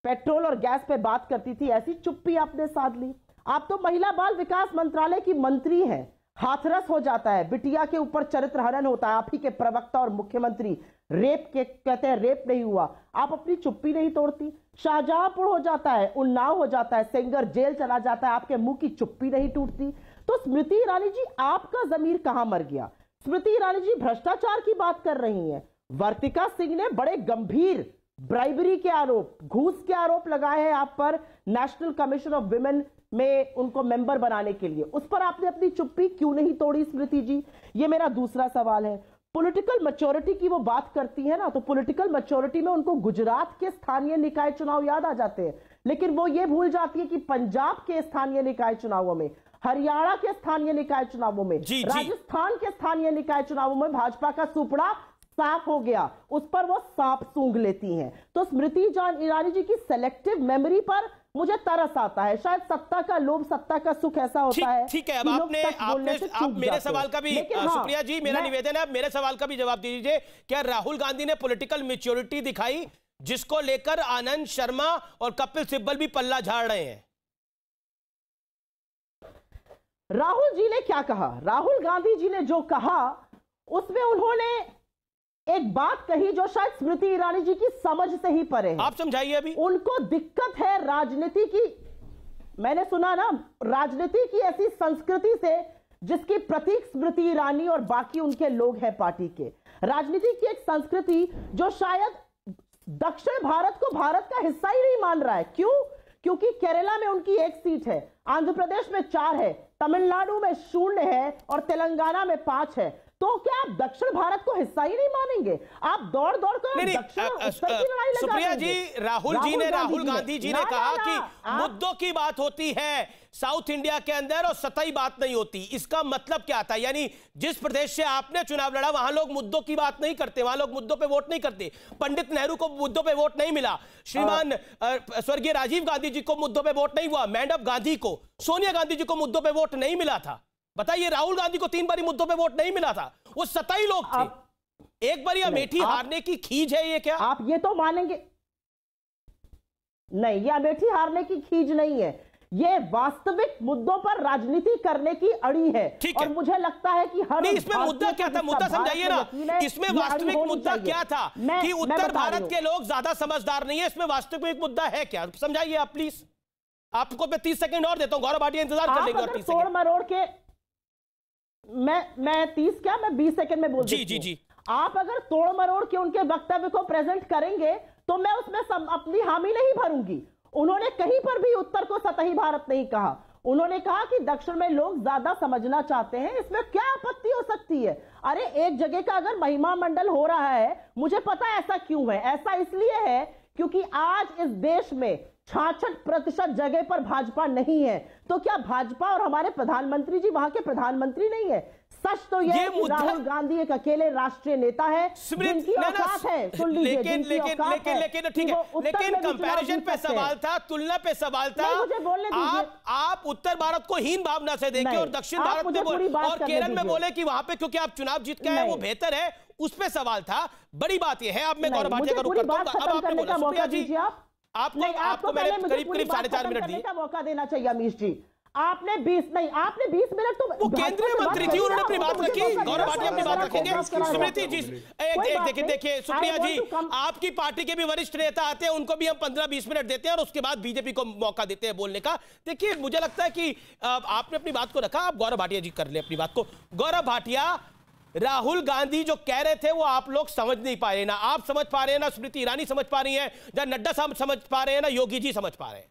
Speaker 12: पेट्रोल और गैस पे बात करती थी, ऐसी चुप्पी आपने साध ली। आप तो महिला बाल विकास मंत्रालय की मंत्री हैं, हाथरस हो जाता है, बिटिया के ऊपर चरित्र हनन होता है, आप ही के प्रवक्ता और मुख्यमंत्री रेप के कहते हैं रेप नहीं हुआ, आप अपनी चुप्पी नहीं तोड़ती। शाहजहांपुर हो जाता है, उन्नाव हो जाता है, सेंगर जेल चला जाता है, आपके मुंह की चुप्पी नहीं टूटती। तो स्मृति ईरानी जी, आपका जमीर कहां मर गया? स्मृति ईरानी जी भ्रष्टाचार की बात कर रही हैं। वर्तिका सिंह ने बड़े गंभीर ब्राइबरी के आरोप, घूस के आरोप लगाए हैं आप पर, नेशनल कमीशन ऑफ विमेन में उनको मेंबर बनाने के लिए। उस पर आपने अपनी चुप्पी क्यों नहीं तोड़ी स्मृति जी? ये मेरा दूसरा सवाल है। पॉलिटिकल मैच्योरिटी की वो बात करती है ना, तो पॉलिटिकल मैच्योरिटी में उनको गुजरात के स्थानीय निकाय चुनाव याद आ जाते हैं, लेकिन वो ये भूल जाती है कि पंजाब के स्थानीय निकाय चुनावों में, हरियाणा के स्थानीय निकाय चुनावों में, राजस्थान के स्थानीय निकाय चुनावों में भाजपा का सुपड़ा साफ हो गया, उस पर वो सांप सूंघ लेती हैं। तो स्मृति ईरानी जी की सेलेक्टिव मेमोरी पर मुझे तरस आता है। शायद सत्ता का लोभ, सत्ता का सुख ऐसा होता है।
Speaker 1: ठीक है, अब आप मेरे सवाल का भी सुप्रिया जी, मेरा निवेदन है, मेरे सवाल का भी जवाब दीजिए। क्या राहुल गांधी ने पॉलिटिकल मैच्योरिटी दिखाई, जिसको लेकर आनंद शर्मा और कपिल सिब्बल भी पल्ला झाड़ रहे हैं?
Speaker 12: राहुल जी ने क्या कहा? राहुल गांधी जी ने जो कहा उसमें उन्होंने एक बात कही जो शायद स्मृति ईरानी जी की समझ से ही परे है।
Speaker 1: आप समझाइए। अभी
Speaker 12: उनको दिक्कत है राजनीति की, मैंने सुना ना, राजनीति की ऐसी संस्कृति से जिसकी प्रतीक स्मृति ईरानी और बाकी उनके लोग हैं पार्टी के। राजनीति की एक संस्कृति जो शायद दक्षिण भारत को भारत का हिस्सा ही नहीं मान रहा है। क्यों? क्योंकि केरला में उनकी 1 सीट है, आंध्र प्रदेश में 4 है, तमिलनाडु में 0 है और तेलंगाना में 5 है। तो क्या आप दक्षिण भारत को हिस्सा ही नहीं मानेंगे? आप दौड़ दौड़ कर दक्षिण और उत्तर की लड़ाई लगा
Speaker 1: सुप्रिया जी, राहुल गांधी जी ने कहा कि मुद्दों की बात होती है साउथ इंडिया के अंदर और सतही बात नहीं होती। इसका मतलब क्या था? यानी जिस प्रदेश से आपने चुनाव लड़ा वहां लोग मुद्दों की बात नहीं करते, वहां लोग मुद्दों पे वोट नहीं करते। पंडित नेहरू को मुद्दों पे वोट नहीं मिला, श्रीमान स्वर्गीय राजीव गांधी जी को मुद्दों पे वोट नहीं हुआ, मैडम गांधी को, सोनिया गांधी जी को मुद्दों पे वोट नहीं मिला था। बताइए, राहुल गांधी को 3 बारी मुद्दों पे वोट नहीं मिला था, वो सताई लोग थे। एक बार अमेठी हारने की खीज है ये? क्या
Speaker 12: आप ये तो मानेंगे? नहीं, ये अमेठी हारने की खीज नहीं है, ये वास्तविक मुद्दों पर राजनीति करने की अड़ी है। और मुझे लगता है कि हर
Speaker 1: नहीं, इसमें मुद्दा क्या था? मुद्दा समझाइए ना, इसमें वास्तविक मुद्दा क्या था? कि उत्तर भारत के लोग ज्यादा समझदार नहीं है, इसमें वास्तविक मुद्दा है क्या? समझाइए आप प्लीज। आपको मैं 30 सेकंड और देता हूं, गौरव भाटिया इंतजार कर लेंगे।
Speaker 12: तोड़ मरोड़ के मैं 30 क्या, मैं 20 सेकंड में बोल
Speaker 1: जी जी जी।
Speaker 12: आप अगर तोड़ मरोड़ के उनके वक्तव्य को प्रेजेंट करेंगे तो मैं उसमें अपनी हामी नहीं भरूंगी। उन्होंने कहीं पर भी उत्तर को सतही भारत नहीं कहा। उन्होंने कहा कि दक्षिण में लोग ज्यादा समझना चाहते हैं, इसमें क्या आपत्ति हो सकती है? अरे एक जगह का अगर महिमा मंडल हो रहा है, मुझे पता है ऐसा क्यों है। ऐसा इसलिए है क्योंकि आज इस देश में 66% जगह पर भाजपा नहीं है। तो क्या भाजपा और हमारे प्रधानमंत्री जी वहां के प्रधानमंत्री नहीं है? सच तो यह है कि राहुल गांधी एक अकेले राष्ट्रीय नेता है, जिनकी औकात है। सुन लीजिए,
Speaker 1: लेकिन ठीक है, लेकिन कंपैरिजन पे सवाल था, तुलना पे सवाल था।
Speaker 12: मुझे बोलने दीजिए।
Speaker 1: आप उत्तर भारत को हीन भावना से देखें और दक्षिण भारत में और केरल में बोले कि वहां पे क्योंकि आप चुनाव जीत के आए वो बेहतर है, उस पे सवाल था। बड़ी बात यह है, अब मैं गौरव भाटिया का रुख करता हूं। अब आपने बोला सुप्रिया जी, आपको मैंने करीब 4.5 मिनट दिए।
Speaker 12: मौका देना चाहिए अमीश जी। आपने 20 मिनट तो
Speaker 1: वो केंद्रीय मंत्री थी, उन्होंने अपनी बात रखी। गौरव भाटिया अपनी बात रखेंगे। स्मृति जी एक देखिए सुप्रिया जी, आपकी पार्टी के भी वरिष्ठ नेता आते हैं, उनको भी हम 15-20 मिनट देते हैं और उसके बाद बीजेपी को मौका देते हैं बोलने का। देखिए मुझे लगता है कि आपने अपनी बात को रखा, आप गौरव भाटिया जी कर ले अपनी बात को। गौरव भाटिया, राहुल गांधी जो कह रहे थे वो आप लोग समझ नहीं पा रहे, ना आप समझ पा रहे हैं, ना स्मृति ईरानी समझ पा रही है, ना नड्डा साहब समझ पा रहे हैं, ना योगी जी समझ पा रहे हैं।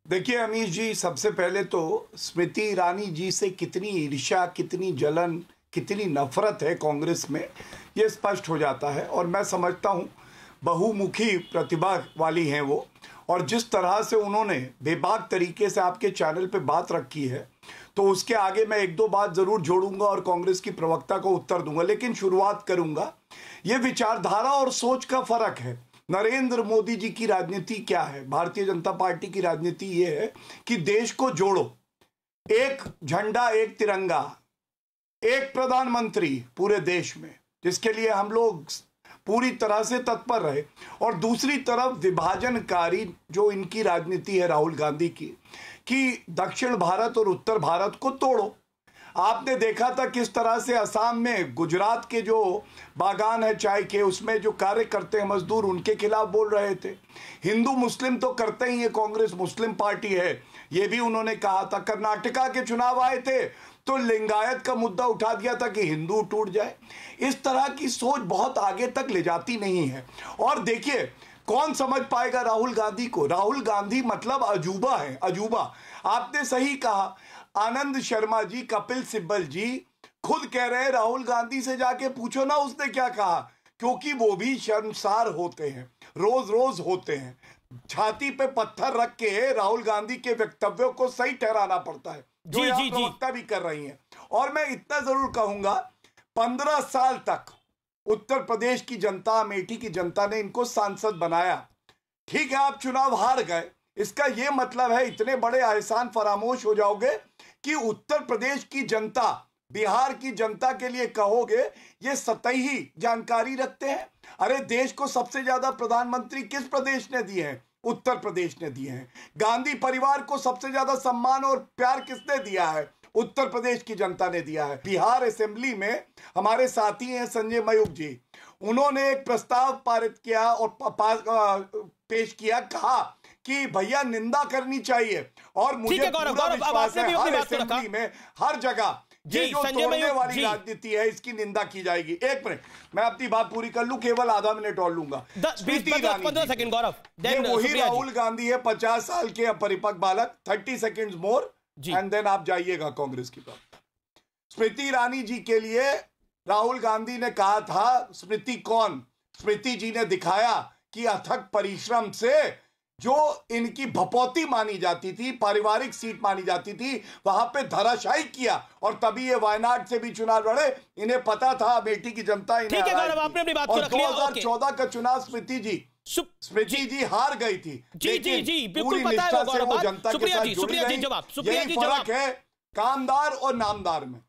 Speaker 13: देखिए अमीश जी, सबसे पहले तो स्मृति ईरानी जी से कितनी ईर्ष्या, कितनी जलन, कितनी नफरत है कांग्रेस में, ये स्पष्ट हो जाता है। और मैं समझता हूँ बहुमुखी प्रतिभा वाली हैं वो, और जिस तरह से उन्होंने बेबाक तरीके से आपके चैनल पे बात रखी है, तो उसके आगे मैं एक दो बात जरूर जोड़ूंगा और कांग्रेस की प्रवक्ता को उत्तर दूंगा। लेकिन शुरुआत करूंगा, ये विचारधारा और सोच का फर्क है। नरेंद्र मोदी जी की राजनीति क्या है, भारतीय जनता पार्टी की राजनीति ये है कि देश को जोड़ो, एक झंडा एक तिरंगा, एक प्रधानमंत्री पूरे देश में, जिसके लिए हम लोग पूरी तरह से तत्पर रहे। और दूसरी तरफ विभाजनकारी जो इनकी राजनीति है राहुल गांधी की, कि दक्षिण भारत और उत्तर भारत को तोड़ो। आपने देखा था किस तरह से असम में गुजरात के जो बागान है चाय के, उसमें जो कार्य करते हैं मजदूर, उनके खिलाफ बोल रहे थे। हिंदू मुस्लिम तो करते ही है, कांग्रेस मुस्लिम पार्टी है, ये भी उन्होंने कहा था। कर्नाटका के चुनाव आए थे तो लिंगायत का मुद्दा उठा दिया था कि हिंदू टूट जाए। इस तरह की सोच बहुत आगे तक ले जाती नहीं है। और देखिए कौन समझ पाएगा राहुल गांधी को। राहुल गांधी मतलब अजूबा है, अजूबा। आपने सही कहा, आनंद शर्मा जी, कपिल सिब्बल जी खुद कह रहे हैं राहुल गांधी से जाके पूछो ना उसने क्या कहा, क्योंकि वो भी शर्मसार होते हैं, रोज रोज होते हैं। छाती पे पत्थर रख के राहुल गांधी के वक्तव्यों को सही ठहराना पड़ता है, जो यहाँ प्रवक्ता भी कर रही हैं। और मैं इतना जरूर कहूंगा, 15 साल तक उत्तर प्रदेश की जनता, अमेठी की जनता ने इनको सांसद बनाया। ठीक है, आप चुनाव हार गए, इसका यह मतलब है इतने बड़े एहसान फरामोश हो जाओगे कि उत्तर प्रदेश की जनता, बिहार की जनता के लिए कहोगे ये सतही जानकारी रखते हैं। अरे देश को सबसे ज्यादा प्रधानमंत्री किस प्रदेश ने दिए हैं? उत्तर प्रदेश ने दिए हैं। गांधी परिवार को सबसे ज्यादा सम्मान और प्यार किसने दिया है? उत्तर प्रदेश की जनता ने दिया है। बिहार असेंबली में हमारे साथी हैं संजय मयूख जी, उन्होंने एक प्रस्ताव पारित किया और पेश किया, कहा कि भैया निंदा करनी चाहिए। और मुझे पूरा विश्वास है हर असेंबली में, हर जगह ये जो तोड़ने वाली राजनीति है इसकी निंदा की जाएगी। एक मिनट, मैं अपनी बात पूरी कर लूं, केवल आधा मिनट और लूंगा।
Speaker 1: 15 सेकंड गौरव,
Speaker 13: ये वही राहुल गांधी है, 50 साल के अपरिपक्व बालक। 30 सेकंड्स मोर एंड देन आप जाइएगा कांग्रेस की बात। स्मृति ईरानी जी के लिए राहुल गांधी ने कहा था, स्मृति कौन? स्मृति जी ने दिखाया कि अथक परिश्रम से जो इनकी भपौती मानी जाती थी, पारिवारिक सीट मानी जाती थी, वहां पे धराशायी किया। और तभी ये वायनाड से भी चुनाव लड़े। इन्हें पता था अमेठी की जनता इन्हें
Speaker 1: आपने अपनी बात को रख लिया।
Speaker 13: 2014 का चुनाव स्मृति जी हार गई थी।
Speaker 1: जी बिल्कुल पता है
Speaker 13: वो जनता के साथ जुड़ी रही। यही फर्क है कामदार और नामदार में।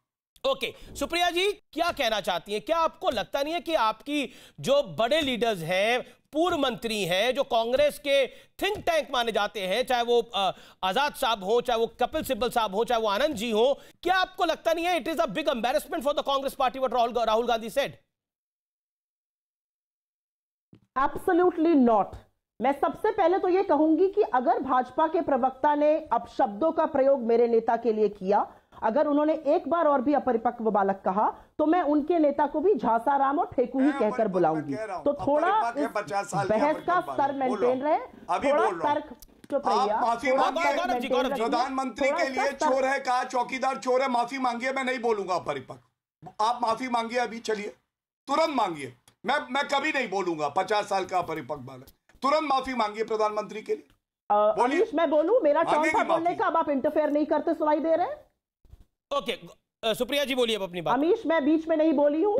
Speaker 1: ओके, सुप्रिया जी क्या कहना चाहती हैं? क्या आपको लगता नहीं है कि आपकी जो बड़े लीडर्स हैं, पूर्व मंत्री हैं, जो कांग्रेस के थिंक टैंक माने जाते हैं, चाहे वो आजाद साहब हो, चाहे वो कपिल सिब्बल साहब हो, चाहे वो आनंद जी हो, क्या आपको लगता नहीं है it is a big embarrassment for the Congress party what Rahul Gandhi said?
Speaker 12: Absolutely not. मैं सबसे पहले तो यह कहूंगी कि अगर भाजपा के प्रवक्ता ने अपशब्दों का प्रयोग मेरे नेता के लिए किया, अगर उन्होंने एक बार और भी अपरिपक्व बालक कहा, तो मैं उनके नेता को भी झांसाराम और ठेकू ही कहकर बुलाऊंगी। तो थोड़ा बहस का स्तर मेंटेन रहे, थोड़ा तर्क
Speaker 13: प्रधानमंत्री के लिए चोर है कहा, चौकीदार चोर है, माफी मांगिए। मैं नहीं बोलूंगा अपरिपक्व, आप माफी मांगिए अभी, चलिए तुरंत मांगिए। मैं कभी नहीं बोलूंगा 50 साल का अपरिपक्व बालक, तुरंत माफी मांगिए प्रधानमंत्री के लिए।
Speaker 12: बोलिए, मैं बोलूं, मेरा टर्न था बोलने का, अब आप इंटरफेयर नहीं करते, सुनाई दे रहे हैं?
Speaker 1: ओके, सुप्रिया जी बोलिए अपनी बात।
Speaker 12: अमीश, मैं बीच में नहीं बोली हूं।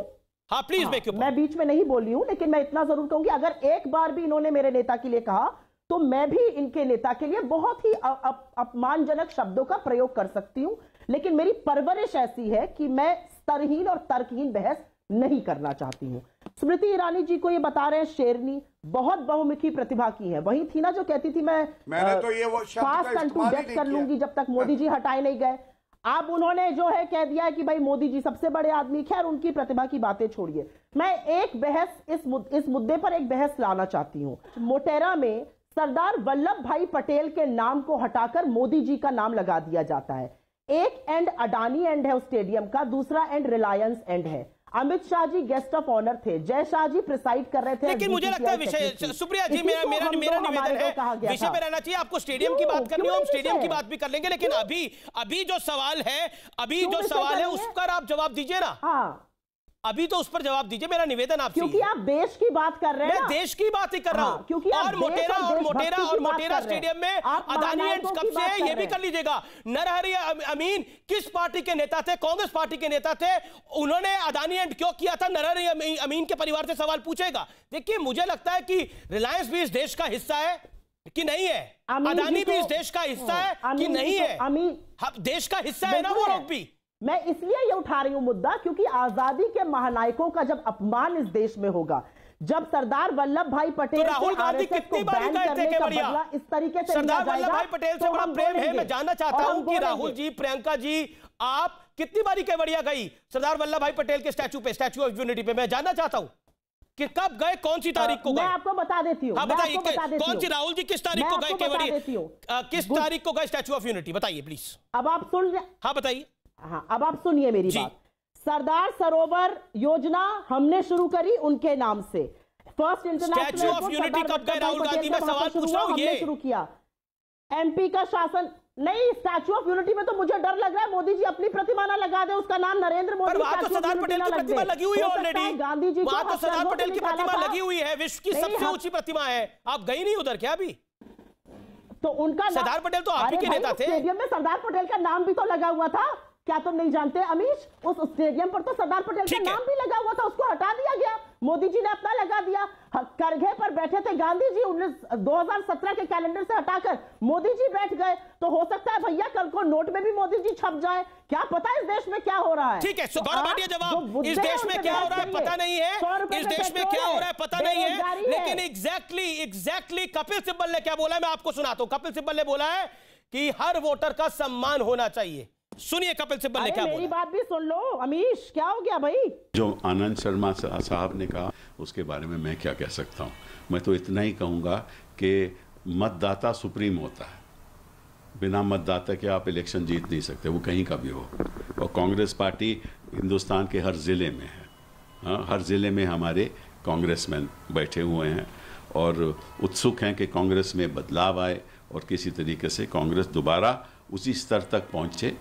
Speaker 1: हाँ प्लीज।
Speaker 12: मैं बीच में नहीं बोली हूं, लेकिन मैं इतना जरूर कहूंगी, अगर एक बार भी इन्होंने मेरे नेता के लिए कहा, तो मैं भी इनके नेता के लिए बहुत ही अपमानजनक शब्दों का प्रयोग कर सकती हूं। लेकिन मेरी परवरिश ऐसी है कि मैं स्तरहीन और तर्कहीन बहस नहीं करना चाहती हूँ। स्मृति ईरानी जी को ये बता रहे हैं शेरनी, बहुत बहुमुखी प्रतिभा की है। वही थी ना जो कहती थी
Speaker 13: मैंने तो ये वो
Speaker 12: फास्ट एंड टू डेथ कर लूंगी जब तक मोदी जी हटाए नहीं गए। अब उन्होंने जो है कह दिया है कि भाई मोदी जी सबसे बड़े आदमी। खैर उनकी प्रतिभा की बातें छोड़िए, मैं एक बहस इस मुद्दे पर एक बहस लाना चाहती हूँ। मोटेरा में सरदार वल्लभ भाई पटेल के नाम को हटाकर मोदी जी का नाम लगा दिया जाता है। एक एंड अडानी एंड है उस स्टेडियम का, दूसरा एंड रिलायंस एंड है। Amit Shah ji guest of honour थे, जय शाह जी प्रिसाइड कर रहे थे।
Speaker 1: लेकिन मुझे लगता है विषय, सुप्रिया जी, मेरा निवेदन है विषय पे रहना चाहिए। आपको स्टेडियम की बात करनी हो, हम स्टेडियम की बात भी कर लेंगे, लेकिन अभी जो सवाल है उस पर आप जवाब दीजिए ना।
Speaker 12: हाँ,
Speaker 1: अभी तो उस पर जवाब दीजिए, मेरा निवेदन आपसे।
Speaker 12: क्योंकि आप देश की बात कर रहे हैं।
Speaker 1: मैं देश की बात ही कर रहा हूं।
Speaker 12: क्योंकि
Speaker 1: और मोटेरा स्टेडियम में अदानी एंड कब से, ये भी कर लीजिएगा। नरहरि अमीन किस पार्टी के नेता थे? कांग्रेस पार्टी के नेता थे। उन्होंने अदानी एंड क्यों किया था? नरहरि अमीन के परिवार से सवाल पूछेगा। देखिए, मुझे लगता है कि रिलायंस भी इस देश का हिस्सा है कि नहीं है, अदानी भी इस देश का हिस्सा है कि नहीं है, देश का हिस्सा है ना वो लोग भी।
Speaker 12: मैं इसलिए ये उठा रही हूं मुद्दा क्योंकि आजादी के महानायकों का जब अपमान इस देश में होगा, जब सरदार वल्लभ भाई पटेल
Speaker 1: तो राहुल गांधी कितनी बार गए थे केवड़िया?
Speaker 12: इस तरीके से
Speaker 1: सरदार वल्लभ भाई पटेल से बड़ा प्रेम है। मैं जानना चाहता हूं कि राहुल जी, प्रियंका जी, आप कितनी बारी केवड़िया गई सरदार वल्लभ भाई पटेल के स्टैचू ऑफ यूनिटी पे? मैं जानना चाहता हूं कि कब गए, कौन सी तारीख को गए?
Speaker 12: मैं आपको बता देती हूँ।
Speaker 1: हाँ बताइए, कौन सी? राहुल जी किस तारीख को गए केवड़िया? किस तारीख को गए स्टैचू ऑफ यूनिटी? बताइए प्लीज।
Speaker 12: अब आप सुन,
Speaker 1: हाँ बताइए।
Speaker 12: हाँ, अब आप सुनिए मेरी बात। सरदार सरोवर योजना हमने शुरू करी उनके नाम से। First international
Speaker 1: statue of unity कब गए राहुल गांधी? मैं सवाल पूछ रहा हूं, ये
Speaker 12: शुरू किया। एमपी का शासन नहीं, स्टैचू ऑफ यूनिटी में तो मुझे डर लग रहा है मोदी जी अपनी प्रतिमा ना लगा दे, उसका नाम नरेंद्र मोदी।
Speaker 1: वहां तो सरदार पटेल की प्रतिमा लगी हुई है ऑलरेडी।
Speaker 12: गांधी जी,
Speaker 1: वहां तो सरदार पटेल की प्रतिमा लगी हुई है, विश्व की सबसे ऊंची प्रतिमा है। आप गई नहीं उधर क्या अभी?
Speaker 12: तो उनका
Speaker 1: सरदार पटेल तो आप ही के नेता थे।
Speaker 12: स्टेडियम में सरदार पटेल का नाम भी तो लगा हुआ था, क्या तुम नहीं जानते अमीश? उस स्टेडियम पर तो सरदार पटेल का नाम भी लगा हुआ था, उसको हटा दिया गया। मोदी जी ने अपना लगा दिया। करघे पर बैठे थे गांधी जी, 2017 के कैलेंडर से हटाकर मोदी जी बैठ गए। तो हो सकता है भैया कल को नोट में भी मोदी जी छप जाए, क्या पता इस देश में क्या हो रहा है।
Speaker 1: ठीक है, गौरव भाटिया जवाब, इस देश में क्या हो रहा है पता नहीं है, इस देश में क्या हो रहा है पता नहीं है, लेकिन एग्जैक्टली कपिल सिब्बल ने क्या बोला है मैं आपको सुनाता हूं। कपिल सिब्बल ने बोला है कि हर वोटर का सम्मान होना चाहिए। सुनिए कपिल सिब्बल ने क्या बोला।
Speaker 12: मेरी बात भी सुन लो अमीश, क्या हो गया भाई?
Speaker 9: जो आनंद शर्मा साहब ने कहा उसके बारे में मैं क्या कह सकता हूं। मैं तो इतना ही कहूंगा कि मतदाता सुप्रीम होता है, बिना मतदाता के आप इलेक्शन जीत नहीं सकते, वो कहीं का भी हो। और कांग्रेस पार्टी हिंदुस्तान के हर ज़िले में है। हाँ, हर ज़िले में हमारे कांग्रेसमैन बैठे हुए हैं और उत्सुक हैं कि कांग्रेस में बदलाव आए और किसी तरीके से कांग्रेस दोबारा उसी स्तर तक पहुंचे।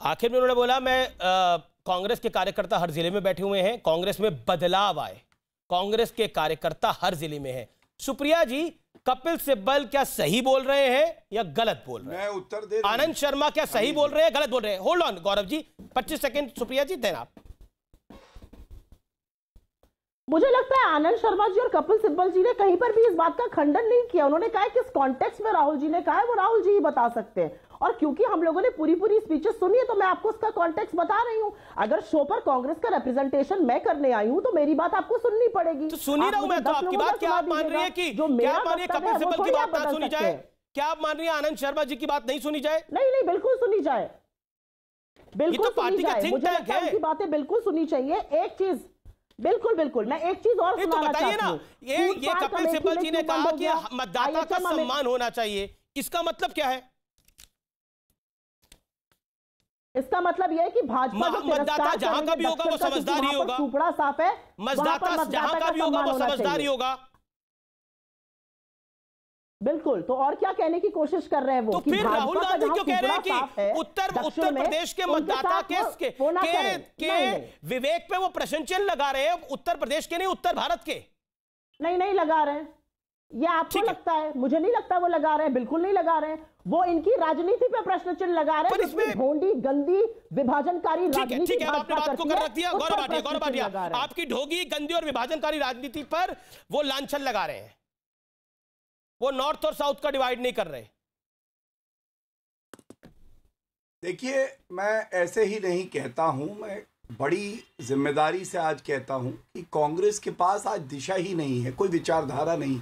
Speaker 1: आखिर में उन्होंने बोला मैं कांग्रेस के कार्यकर्ता हर जिले में बैठे हुए हैं, कांग्रेस में बदलाव आए। कांग्रेस के कार्यकर्ता हर जिले में हैं। सुप्रिया जी, कपिल सिब्बल क्या सही बोल रहे हैं या गलत बोल रहे हैं?
Speaker 13: मैं उत्तर दे।
Speaker 1: आनंद शर्मा क्या सही बोल रहे हैं गलत बोल रहे हैं? Hold on Gaurav ji, 25 second Supriya ji देना आप।
Speaker 12: मुझे लगता है आनंद शर्मा जी और कपिल सिब्बल जी ने कहीं पर भी इस बात का खंडन नहीं किया। उन्होंने कहा किस कॉन्टेक्स्ट में राहुल जी ने कहा है वो राहुल जी ही बता सकते हैं। और क्योंकि हम लोगों ने पूरी स्पीचेस सुनी है तो मैं आपको उसका कॉन्टेक्स्ट बता रही हूं। अगर शो पर कांग्रेस का रिप्रेजेंटेशन मैं करने आई हूं तो मेरी बात आपको सुननी पड़ेगी।
Speaker 1: तो सुनी रहा हूं मैं तो आपकी बात। क्या आप मान रही है कि क्या आप मान रही है कपिल सिब्बल की बात ना सुनी जाए? क्या आप मान रही है आनंद शर्मा जी की बात नहीं सुनी जाए?
Speaker 12: नहीं, बिल्कुल सुनी जाए, बिल्कुल
Speaker 1: पार्टी का थिंक टैंक है,
Speaker 12: उनकी बातें बिल्कुल सुनी चाहिए। एक चीज बिल्कुल मैं एक चीज और
Speaker 1: सुनाना चाहती हूं। ये कपिल सिब्बल जी ने कहा कि मतदाता का सम्मान होना चाहिए, इसका मतलब क्या है?
Speaker 12: इसका मतलब यह है कि भाजपा
Speaker 1: मतदाता जहां का भी होगा वो समझदार ही होगा।
Speaker 12: टुकड़ा साफ है,
Speaker 1: मतदाता जहां का भी होगा वो समझदार ही होगा।
Speaker 12: बिल्कुल। तो और क्या कहने की कोशिश कर रहे हैं वो?
Speaker 1: तो फिर राहुल गांधी क्यों कह रहे हैं कि उत्तर प्रदेश के मतदाता के विवेक पे वो प्रश्न चिन्ह लगा रहे हैं? उत्तर प्रदेश के नहीं, उत्तर भारत के।
Speaker 12: नहीं लगा रहे हैं, ये आपको लगता है, मुझे नहीं लगता वो लगा रहे हैं, बिल्कुल नहीं लगा रहे हैं। वो इनकी राजनीति पे प्रश्न चिन्ह लगा रहे हैं, इसमें भोंडी गंदी विभाजनकारी राजनीति।
Speaker 1: ठीक है, आपने बात को कर रख दिया। गौरव भाटिया, आपकी ढोंगी गंदी और विभाजनकारी राजनीति पर वो लांछन लगा रहे हैं। वो नॉर्थ और साउथ का डिवाइड नहीं कर रहे।
Speaker 13: देखिए, मैं ऐसे ही नहीं कहता हूं, मैं बड़ी जिम्मेदारी से आज कहता हूं कि कांग्रेस के पास आज दिशा ही नहीं है, कोई विचारधारा नहीं।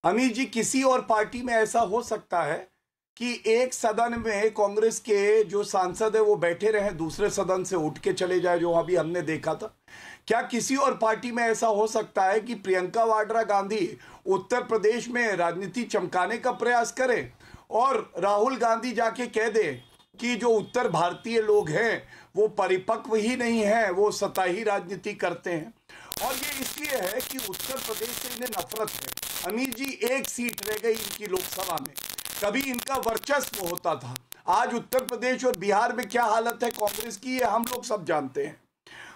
Speaker 13: अमीर जी, किसी और पार्टी में ऐसा हो सकता है कि एक सदन में कांग्रेस के जो सांसद है वो बैठे रहे, दूसरे सदन से उठ के चले जाए, जो अभी हमने देखा था। क्या किसी और पार्टी में ऐसा हो सकता है कि प्रियंका वाड्रा गांधी उत्तर प्रदेश में राजनीति चमकाने का प्रयास करें और राहुल गांधी जाके कह दे कि जो उत्तर भारतीय लोग हैं वो परिपक्व ही नहीं है, वो सताही राजनीति करते हैं? और ये इसलिए है कि उत्तर प्रदेश से इन्हें नफरत है। अमीर जी, एक सीट रह गई इनकी लोकसभा में, कभी इनका वर्चस्व होता था। आज उत्तर प्रदेश और बिहार में क्या हालत है कांग्रेस की, ये हम लोग सब जानते हैं।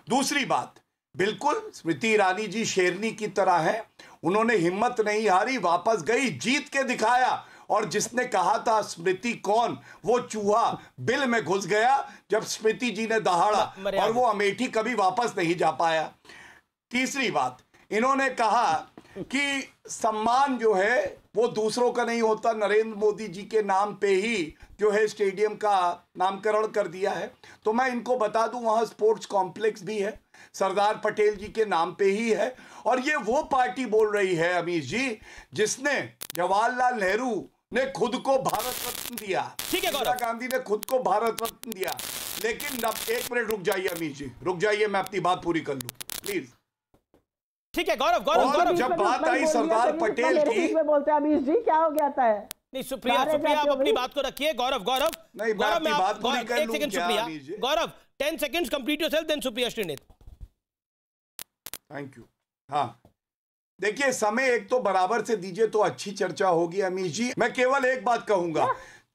Speaker 13: दूसरी बात, बिल्कुल स्मृति ईरानी जी शेरनी की तरह है, उन्होंने हिम्मत नहीं हारी, वापस गई, जीत के दिखाया। और जिसने कहा था स्मृति कौन, वो चूहा बिल में घुस गया जब स्मृति जी ने दहाड़ा, और वो अमेठी कभी वापस नहीं जा पाया। तीसरी बात, इन्होंने कहा कि सम्मान जो है वो दूसरों का नहीं होता, नरेंद्र मोदी जी के नाम पे ही जो है स्टेडियम का नामकरण कर दिया है। तो मैं इनको बता दूं, वहां स्पोर्ट्स कॉम्प्लेक्स भी है, सरदार पटेल जी के नाम पे ही है। और ये वो पार्टी बोल रही है अमीर जी जिसने जवाहरलाल नेहरू ने खुद को भारत रत्न दिया,
Speaker 1: ठीक है,
Speaker 13: इंदिरा गांधी ने खुद को भारत रत्न दिया। लेकिन अब एक मिनट रुक जाइए अमीर जी, रुक जाइए, मैं अपनी बात पूरी कर लूं प्लीज।
Speaker 1: ठीक है गौरव,
Speaker 13: जब बात आई सरदार पटेल की,
Speaker 12: बोलते हैं अमीर जी क्या हो गया था?
Speaker 1: नहीं सुप्रिया आप अपनी बात को रखिए। गौरव
Speaker 13: नहीं, मैं अपनी बात पूरी कर लूं क्या Amir ji?
Speaker 1: Gaurav 10 seconds complete yourself, then Supriya Shrinate.
Speaker 13: Thank you. हाँ देखिए, समय एक तो बराबर से दीजिए तो अच्छी चर्चा होगी अमीर जी। मैं केवल एक बात कहूंगा,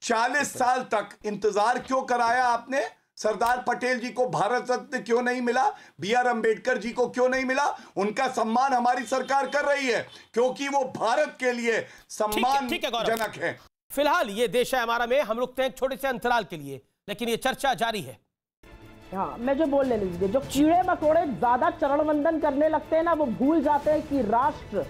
Speaker 13: 40 साल तक इंतजार क्यों कराया आपने? सरदार पटेल जी को भारत रत्न क्यों नहीं मिला? BR अम्बेडकर जी को क्यों नहीं मिला? उनका सम्मान हमारी सरकार कर रही है क्योंकि वो भारत के लिए सम्मानजनक है।
Speaker 1: फिलहाल ये देश है हमारा में हम रुकते हैं एक छोटे से अंतराल के लिए, लेकिन ये चर्चा जारी है।
Speaker 12: हाँ, मैं जो बोल लीजिए, जो कीड़े मकोड़े ज्यादा चरण वंदन करने लगते हैं ना, वो भूल जाते हैं कि राष्ट्र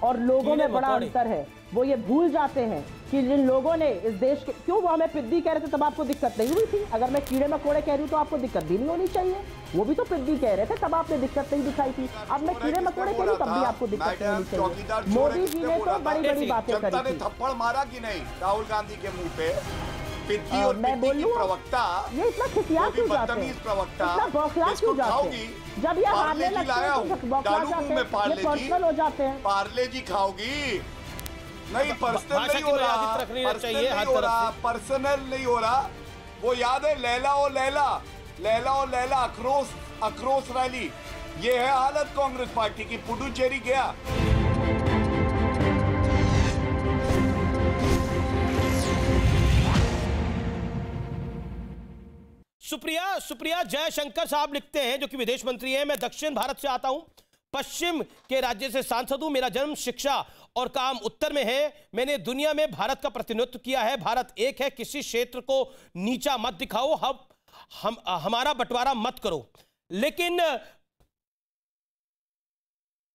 Speaker 12: और लोगों में बड़ा अंतर है। वो ये भूल जाते हैं कि जिन लोगों ने इस देश के, क्यों वो हमें पिद्दी कह रहे थे तब आपको दिक्कत नहीं हुई थी? अगर मैं कीड़े मकोड़े कह रही हूँ तो आपको दिक्कत भी नहीं होनी चाहिए। वो भी तो पिद्दी कह रहे थे, तब आपने दिक्कत नहीं दिखाई थी। अब मैं कीड़े मकोड़े कह रही हूँ तब भी आपको दिक्कत नहीं होनी चाहिए। मोदी जी ने तो बड़ी बड़ी बातें करी थी।
Speaker 13: थप्पड़ मारा कि नहीं राहुल गांधी के मुंह पे? पिद्दी और पिद्दी की प्रवक्ता,
Speaker 12: ये इतना खिसिया क्यों जाते हैं? इतना बौखला क्यों जाते हैं? जब ये हारने लगते हैं तो बौखला जाते हैं, ये पर्सनल हो जाते हैं।
Speaker 13: पार्ले जी खाओगी? नहीं, पर्सनल नहीं हो रहा, पर्सनल नहीं हो रहा। वो याद है लैला ओ लैला, लैला ओ लैला, अखरोस रैली। ये है हालत कांग्रेस पार्टी की। पुडुचेरी गया,
Speaker 1: सुप्रिया जयशंकर साहब लिखते हैं, जो कि विदेश मंत्री हैं, मैं दक्षिण भारत से आता हूं, पश्चिम के राज्य से सांसद हूं, मेरा जन्म, शिक्षा और काम उत्तर में है। मैंने दुनिया में भारत का प्रतिनिधित्व किया है। भारत एक है, किसी क्षेत्र को नीचा मत दिखाओ, हमारा बंटवारा मत करो। लेकिन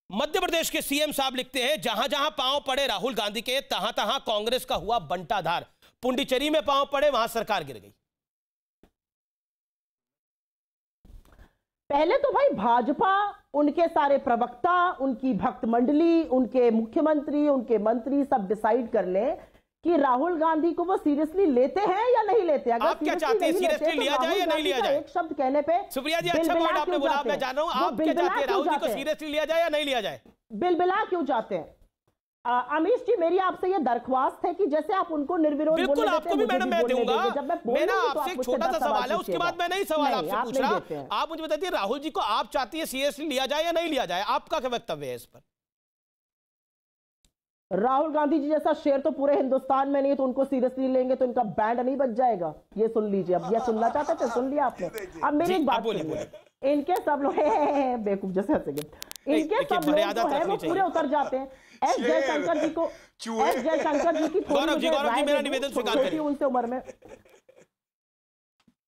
Speaker 1: मध्य प्रदेश के सीएम साहब लिखते हैं, जहां जहां पांव पड़े राहुल गांधी के, तहां तहां कांग्रेस का हुआ बंटाधार। पुंडीचेरी में पांव पड़े, वहां सरकार गिर गई।
Speaker 12: पहले तो भाई भाजपा, उनके सारे प्रवक्ता, उनकी भक्त मंडली, उनके मुख्यमंत्री, उनके मंत्री सब डिसाइड कर ले कि राहुल गांधी को वो सीरियसली लेते हैं या नहीं लेते। अगर
Speaker 1: आप क्या चाहते हैं, सीरियसली लिया जाए या नहीं लिया जाए?
Speaker 12: एक शब्द कहने पे
Speaker 1: सुप्रिया जी, अच्छा पॉइंट आपने बोला, मैं जान रहा हूं, आप क्या चाहते हैं, राहुल जी को सीरियसली लिया जाए या नहीं लिया जाए?
Speaker 12: बिलबिला क्यों चाहते हैं? अमीश जी, मेरी आपसे ये दरख्वास्त है कि जैसे आप उनको निर्विरोध
Speaker 1: बिल्कुल आपको भी मैडम मैं दूंगा। मेरा आपसे एक छोटा सा सवाल है, उसके बाद मैं नहीं सवाल आपसे पूछ रहा। आप मुझे बताइए, राहुल जी को आप चाहती है सीरियसली लिया जाए या नहीं लिया जाए? आपका क्या वक्तव्य है इस पर?
Speaker 12: राहुल गांधी जी जैसा शेर तो पूरे हिंदुस्तान में नहीं, तो उनको सीरियसली लेंगे तो इनका बैंड नहीं बच जाएगा। ये सुन लीजिए, अब ये सुनना चाहते थे, सुन लिया आपने। अब मेरी एक बात सुनिए, इनके सब लोग बेवकूफ जैसे हंसेंगे, इनके सब लोग जो है वो पूरे उतर जाते हैं। एस जयशंकर जी को, एस जयशंकर जी की
Speaker 1: गौरव जी मेरा निवेदन स्वीकार करिए,
Speaker 12: उनसे उम्र में।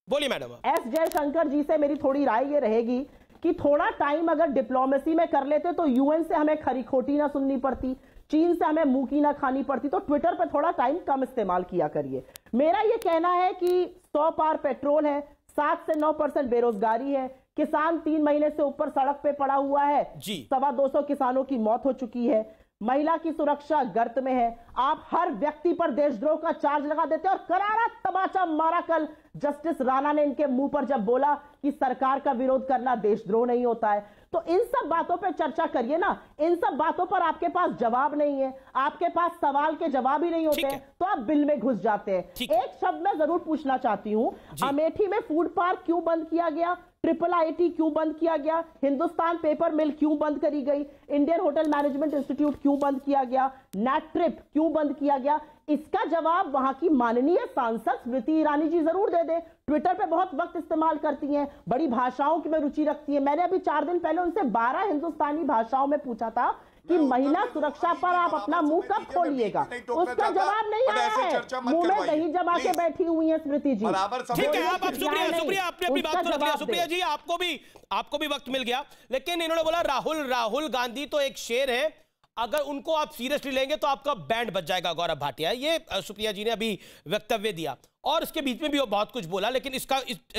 Speaker 1: बोलिए मैडम।
Speaker 12: एस जयशंकर जी से मेरी थोड़ी राय ये रहेगी कि थोड़ा टाइम अगर डिप्लोमेसी में कर लेते तो यूएन से हमें खरी खोटी ना सुननी पड़ती, चीन से हमें मुंह की ना खानी पड़ती, तो ट्विटर पे थोड़ा टाइम कम इस्तेमाल किया करिए। मेरा ये कहना है कि 100 पार पेट्रोल है, 7 से 9% बेरोजगारी है, किसान 3 महीने से ऊपर सड़क पे पड़ा हुआ है, 225 किसानों की मौत हो चुकी है, महिला की सुरक्षा गर्त में है। आप हर व्यक्ति पर देशद्रोह का चार्ज लगा देते हैं और करारा तमाचा मारा कल जस्टिस राणा ने इनके मुंह पर जब बोला कि सरकार का विरोध करना देशद्रोह नहीं होता है। तो इन सब बातों पर चर्चा करिए ना, इन सब बातों पर आपके पास जवाब नहीं है, आपके पास सवाल के जवाब ही नहीं होते हैं, तो आप बिल में घुस जाते हैं। एक शब्द मैं जरूर पूछना चाहती हूं, अमेठी में फूड पार्क क्यों बंद किया गया, IIIT क्यों बंद किया गया, हिंदुस्तान पेपर मिल क्यों बंद करी गई, इंडियन होटल मैनेजमेंट इंस्टीट्यूट क्यों बंद किया गया, नेट्रिप क्यों बंद किया गया? इसका जवाब वहां की माननीय सांसद स्मृति ईरानी जी जरूर दे दे। ट्विटर पे बहुत वक्त इस्तेमाल करती हैं, बड़ी भाषाओं की में रुचि रखती है। मैंने अभी 4 दिन पहले उनसे 12 हिंदुस्तानी भाषाओं में पूछा था कि महिला सुरक्षा पर आप अपना मुंह कब खोलिएगा, उसका जवाब नहीं आया है। मुंह में दही जमा के बैठी हुई है स्मृति जी।
Speaker 1: ठीक है, आप शुक्रिया, आपने अपनी बात को रख लिया। शुक्रिया जी, आपको भी वक्त मिल गया। लेकिन इन्होंने बोला राहुल गांधी तो एक शेर है, अगर उनको आप सीरियसली लेंगे तो आपका बैंड बच जाएगा गौरव भाटिया। ये सुप्रिया जी ने अभी वक्तव्य दिया और इसके बीच में भी वो बहुत कुछ बोला, लेकिन इस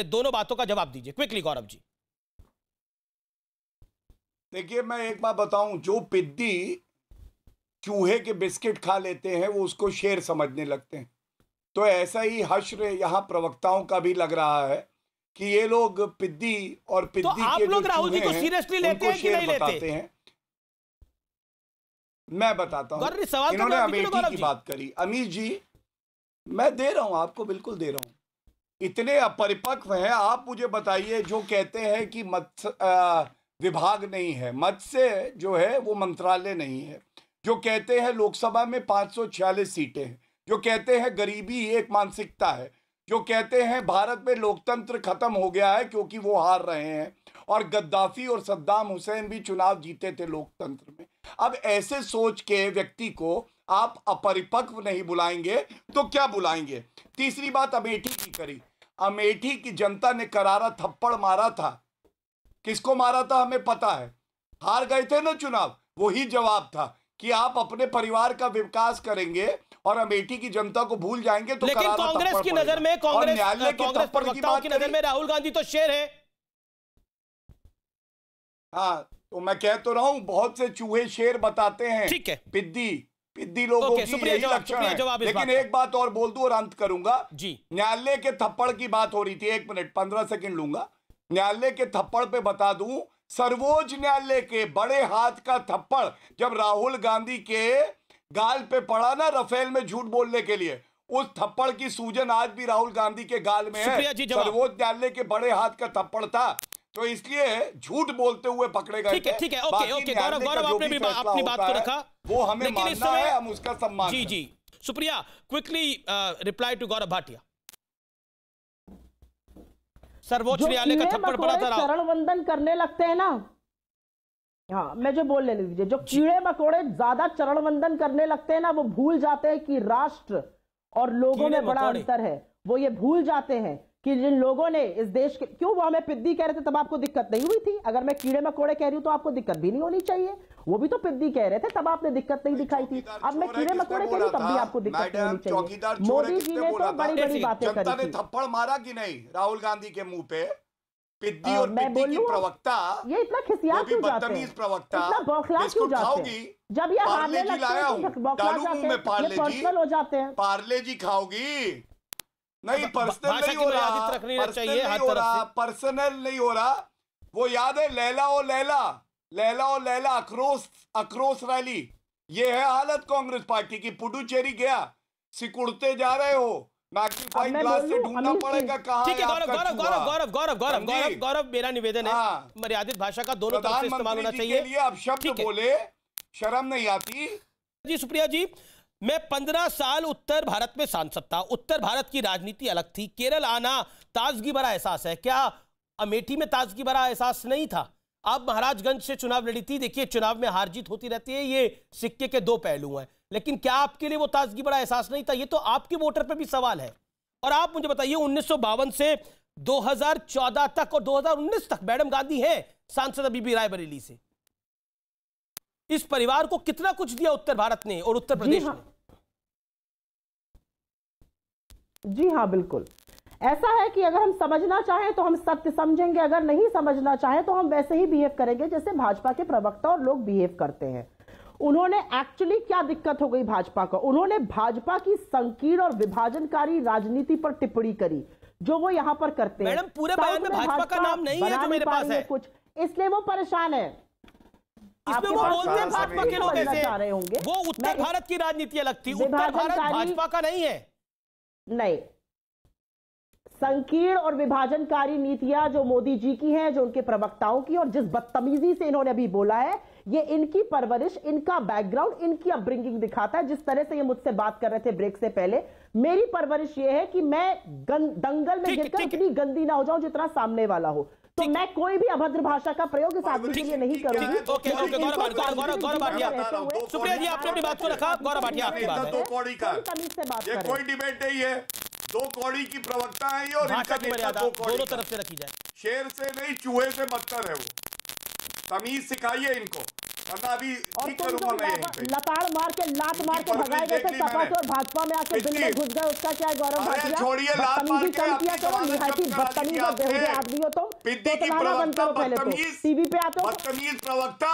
Speaker 1: दोनों बातों का जवाब दीजिए क्विकली गौरव जी।
Speaker 13: देखिए, मैं एक बात बताऊं, जो पिद्दी चूहे के बिस्किट खा लेते हैं वो उसको शेर समझने लगते हैं। तो ऐसा ही हश्र यहाँ प्रवक्ताओं का भी लग रहा है कि ये लोग पिद्दी और पिद्दी
Speaker 1: तो आप लोग राहुल जी को सीरियसली लेते हैं कि नहीं लेते हैं?
Speaker 13: मैं बताता हूं, इन्होंने अमेठी की बात करी। अमीर जी, मैं दे रहा हूं आपको, बिल्कुल दे रहा हूं। इतने अपरिपक्व हैं आप, मुझे बताइए, जो कहते हैं कि मत्स्य विभाग नहीं है, मत्स्य जो है वो मंत्रालय नहीं है, जो कहते हैं लोकसभा में 546 सीटें हैं, जो कहते हैं गरीबी एक मानसिकता है, जो कहते हैं भारत में लोकतंत्र खत्म हो गया है क्योंकि वो हार रहे हैं, और गद्दाफी और सद्दाम हुसैन भी चुनाव जीते थे लोकतंत्र में। अब ऐसे सोच के व्यक्ति को आप अपरिपक्व नहीं बुलाएंगे तो क्या बुलाएंगे? तीसरी बात अमेठी की करी। अमेठी की जनता ने करारा थप्पड़ मारा था। किसको मारा था हमें पता है, हार गए थे ना चुनाव। वही जवाब था कि आप अपने परिवार का विकास करेंगे और अमेठी की जनता को भूल जाएंगे तो
Speaker 1: लेकिन कांग्रेस की नजर में, कांग्रेस प्रवक्ताओं की नजर में राहुल गांधी तो शेर है।
Speaker 13: हाँ, तो मैं कह तो रहा हूं, बहुत से चूहे शेर बताते हैं।
Speaker 1: ठीक है,
Speaker 13: पिद्दी लोगों की यही लक्षण है। लेकिन एक बात और बोल दूं और अंत करूंगा जी। न्यायालय के थप्पड़ की बात हो रही थी, 1 मिनट 15 सेकंड लूंगा। न्यायालय के थप्पड़ पे बता दूं, सर्वोच्च न्यायालय के बड़े हाथ का थप्पड़ जब राहुल गांधी के गाल पे पड़ा ना रफेल में झूठ बोलने के लिए, उस थप्पड़ की सूजन आज भी राहुल गांधी के गाल में है। सर्वोच्च न्यायालय के बड़े हाथ का थप्पड़ था, तो इसलिए झूठ बोलते हुए पकड़े गए।
Speaker 1: ठीक है, ओके गौरव, आपने भी अपनी बात को रखा,
Speaker 13: वो हमें मानना है, हम उसका सम्मान।
Speaker 1: जी Supriya, quickly reply to Gaurav Bhatia. सर्वोच्च न्यायालय का थप्पड़ पड़ा था,
Speaker 12: चरण वंदन करने लगते हैं ना। हाँ, मैं जो बोल लेने दीजिए, जो कीड़े मकोड़े ज्यादा चरण वंदन करने लगते हैं ना, वो भूल जाते हैं कि राष्ट्र और लोगों में बड़ा अंतर है। वो ये भूल जाते हैं कि जिन लोगों ने इस देश के, क्यों वो हमें पिद्दी कह रहे थे तब आपको दिक्कत नहीं हुई थी? अगर मैं कीड़े मकोड़े कह रही हूं तो आपको दिक्कत भी नहीं होनी चाहिए। वो भी तो पिद्दी कह रहे थे तब आपने दिक्कत नहीं दिखाई थी। अब मैं कीड़े मकोड़े कह रही हूं तब भी आपको दिक्कत नहीं होनी चाहिए। मोदी जी ने तो बड़ी बड़ी बातें करी थी।
Speaker 13: थप्पड़ मारा कि नहीं राहुल गांधी के मुंह पे? पिद्दी और पिद्दी की प्रवक्ता,
Speaker 12: ये इतना खिसिया क्यों जाते हैं? इतना बौखला क्यों जाते हैं? जब ये हारने लगते हैं तो बौखला जाते हैं, ये पर्सनल हो जाते हैं।
Speaker 13: पार्ले जी खाओगी? नहीं, पर्सनल नहीं हो रहा, पर्सनल नहीं हो रहा। वो याद है लैला ओ लैला आक्रोश रैली। ये है हालत कांग्रेस पार्टी की। पुडुचेरी गया, सिकुड़ते जा रहे हो, मैग्नीफाइंग ग्लास से ढूंढना पड़ेगा कहां।
Speaker 1: ठीक है गौरव, मेरा निवेदन है मर्यादित भाषा का दोनों तरफ से इस्तेमाल होना चाहिए।
Speaker 13: अब शब्द बोले, शर्म नहीं आती
Speaker 1: जी? सुप्रिया जी, मैं 15 साल उत्तर भारत में सांसद था। उत्तर भारत की राजनीति अलग थी। केरल आना ताजगी भरा एहसास है, क्या अमेठी में ताजगी भरा एहसास नहीं था? आप महाराजगंज से चुनाव लड़ी थी। देखिए, चुनाव में हार जीत होती रहती है, ये सिक्के के 2 पहलू हैं। लेकिन क्या आपके लिए वो ताजगी भरा एहसास नहीं था? ये तो आपके वोटर पे भी सवाल है। और आप मुझे बताइए, 1952 से 2014 तक और 2019 तक मैडम गांधी है सांसद अभी भी रायबरेली से। इस परिवार को कितना कुछ दिया उत्तर भारत ने और उत्तर प्रदेश ने।
Speaker 12: जी हाँ, बिल्कुल। ऐसा है कि अगर हम समझना चाहें तो हम सत्य समझेंगे, अगर नहीं समझना चाहें तो हम वैसे ही बिहेव करेंगे जैसे भाजपा के प्रवक्ता और लोग बिहेव करते हैं। उन्होंने एक्चुअली क्या दिक्कत हो गई भाजपा को, उन्होंने भाजपा की संकीर्ण और विभाजनकारी राजनीति पर टिप्पणी करी जो वो यहां पर करते हैं।
Speaker 1: मैडम पूरे बयान में भाजपा का नाम नहीं है जो मेरे पास है
Speaker 12: कुछ, इसलिए वो परेशान है।
Speaker 1: इसमें वो बोलते हैं भाजपा के लोग ऐसे होंगे, वो उत्तर भारत की राजनीति अलग थी, उत्तर भारत भाजपा का नहीं है।
Speaker 12: नहीं, संकीर्ण और विभाजनकारी नीतियां जो मोदी जी की हैं, जो उनके प्रवक्ताओं की, और जिस बदतमीजी से इन्होंने अभी बोला है, ये इनकी परवरिश, इनका बैकग्राउंड, इनकी अपब्रिंगिंग दिखाता है। जिस तरह से ये मुझसे बात कर रहे थे ब्रेक से पहले, मेरी परवरिश ये है कि मैं दंगल में गिरकर इतनी गंदी ना हो जाऊं जितना सामने वाला हो, तो मैं कोई भी अभद्र भाषा का प्रयोग इस आदमी के लिए नहीं करूंगी।
Speaker 1: गौरव भाटिया, सुप्रिया जी आपने अपनी बात को रखा, गौरव भाटिया आपकी बात है।
Speaker 13: दो कौड़ी का ये कोई डिबेट नहीं है, दो कौड़ी की प्रवक्ता है और इनका नेता दो कौड़ी,
Speaker 1: दोनों तरफ से रखी जाए।
Speaker 13: शेर से नहीं चूहे से बदतर है वो, तमीज सिखाइए इनको, वरना अभी ठीक करूंगा मैं यहीं पे।
Speaker 12: लताड़ मार के लात मार के भगाए गए थे सपा से और भाजपा में आके दिल में घुस गए, उसका क्या है गौरव भाटिया?
Speaker 13: छोड़िए लात मार के,
Speaker 12: किया करो, निहायती बदतमीज और बेहुदे आदमी हो तुम।
Speaker 13: पिद्दी की प्रवक्ता बदतमीज,
Speaker 12: टीवी पे आते हो
Speaker 13: बदतमीज प्रवक्ता,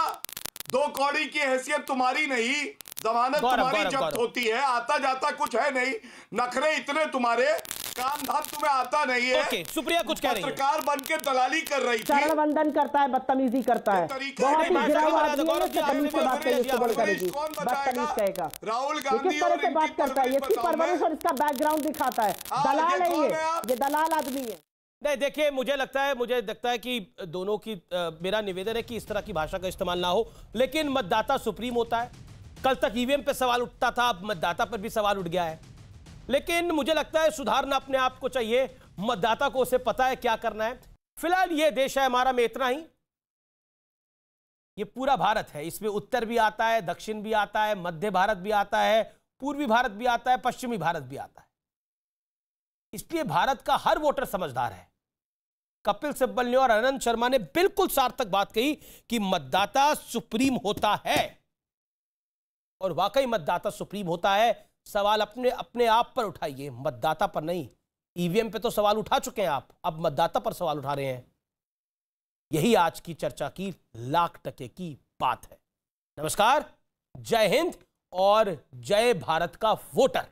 Speaker 13: दो कौड़ी की हैसियत तुम्हारी नहीं, जमानत तुम्हारी जब्त होती है, आता जाता कुछ है नहीं, नखरे इतने तुम्हारे, काम धाम तुम्हें आता नहीं है।
Speaker 1: ओके, सुप्रिया कुछ कह रही है,
Speaker 13: पत्रकार बन के दलाली कर रही थी,
Speaker 12: चरण वंदन करता है, बदतमीजी करता है, बहुत ही गिरा हुआ आदमी है, तमीज से बात करिए, इसको बोल करेगी, बदतमीज कहेगा।
Speaker 13: राहुल
Speaker 12: ये
Speaker 13: गांधी
Speaker 12: किस तरह से बात करता है, ये इसकी परवरिश और इसका बैकग्राउंड दिखाता है। दलाल है ये दलाल आदमी है।
Speaker 1: नहीं देखिए, मुझे लगता है कि दोनों की मेरा निवेदन है कि इस तरह की भाषा का इस्तेमाल ना हो, लेकिन मतदाता सुप्रीम होता है। कल तक ईवीएम पे सवाल उठता था, अब मतदाता पर भी सवाल उठ गया है, लेकिन मुझे लगता है सुधारना अपने आप को चाहिए, मतदाता को उसे पता है क्या करना है। फिलहाल ये देश है हमारा में इतना ही, ये पूरा भारत है, इसमें उत्तर भी आता है, दक्षिण भी आता है, मध्य भारत भी आता है, पूर्वी भारत भी आता है, पश्चिमी भारत भी आता है। इसलिए भारत का हर वोटर समझदार है। कपिल सिब्बल ने और आनंद शर्मा ने बिल्कुल सार्थक बात कही कि मतदाता सुप्रीम होता है, और वाकई मतदाता सुप्रीम होता है। सवाल अपने आप पर उठाइए, मतदाता पर नहीं। ईवीएम पे तो सवाल उठा चुके हैं आप, अब मतदाता पर सवाल उठा रहे हैं। यही आज की चर्चा की %1 की बात है। नमस्कार, जय हिंद और जय भारत का वोटर।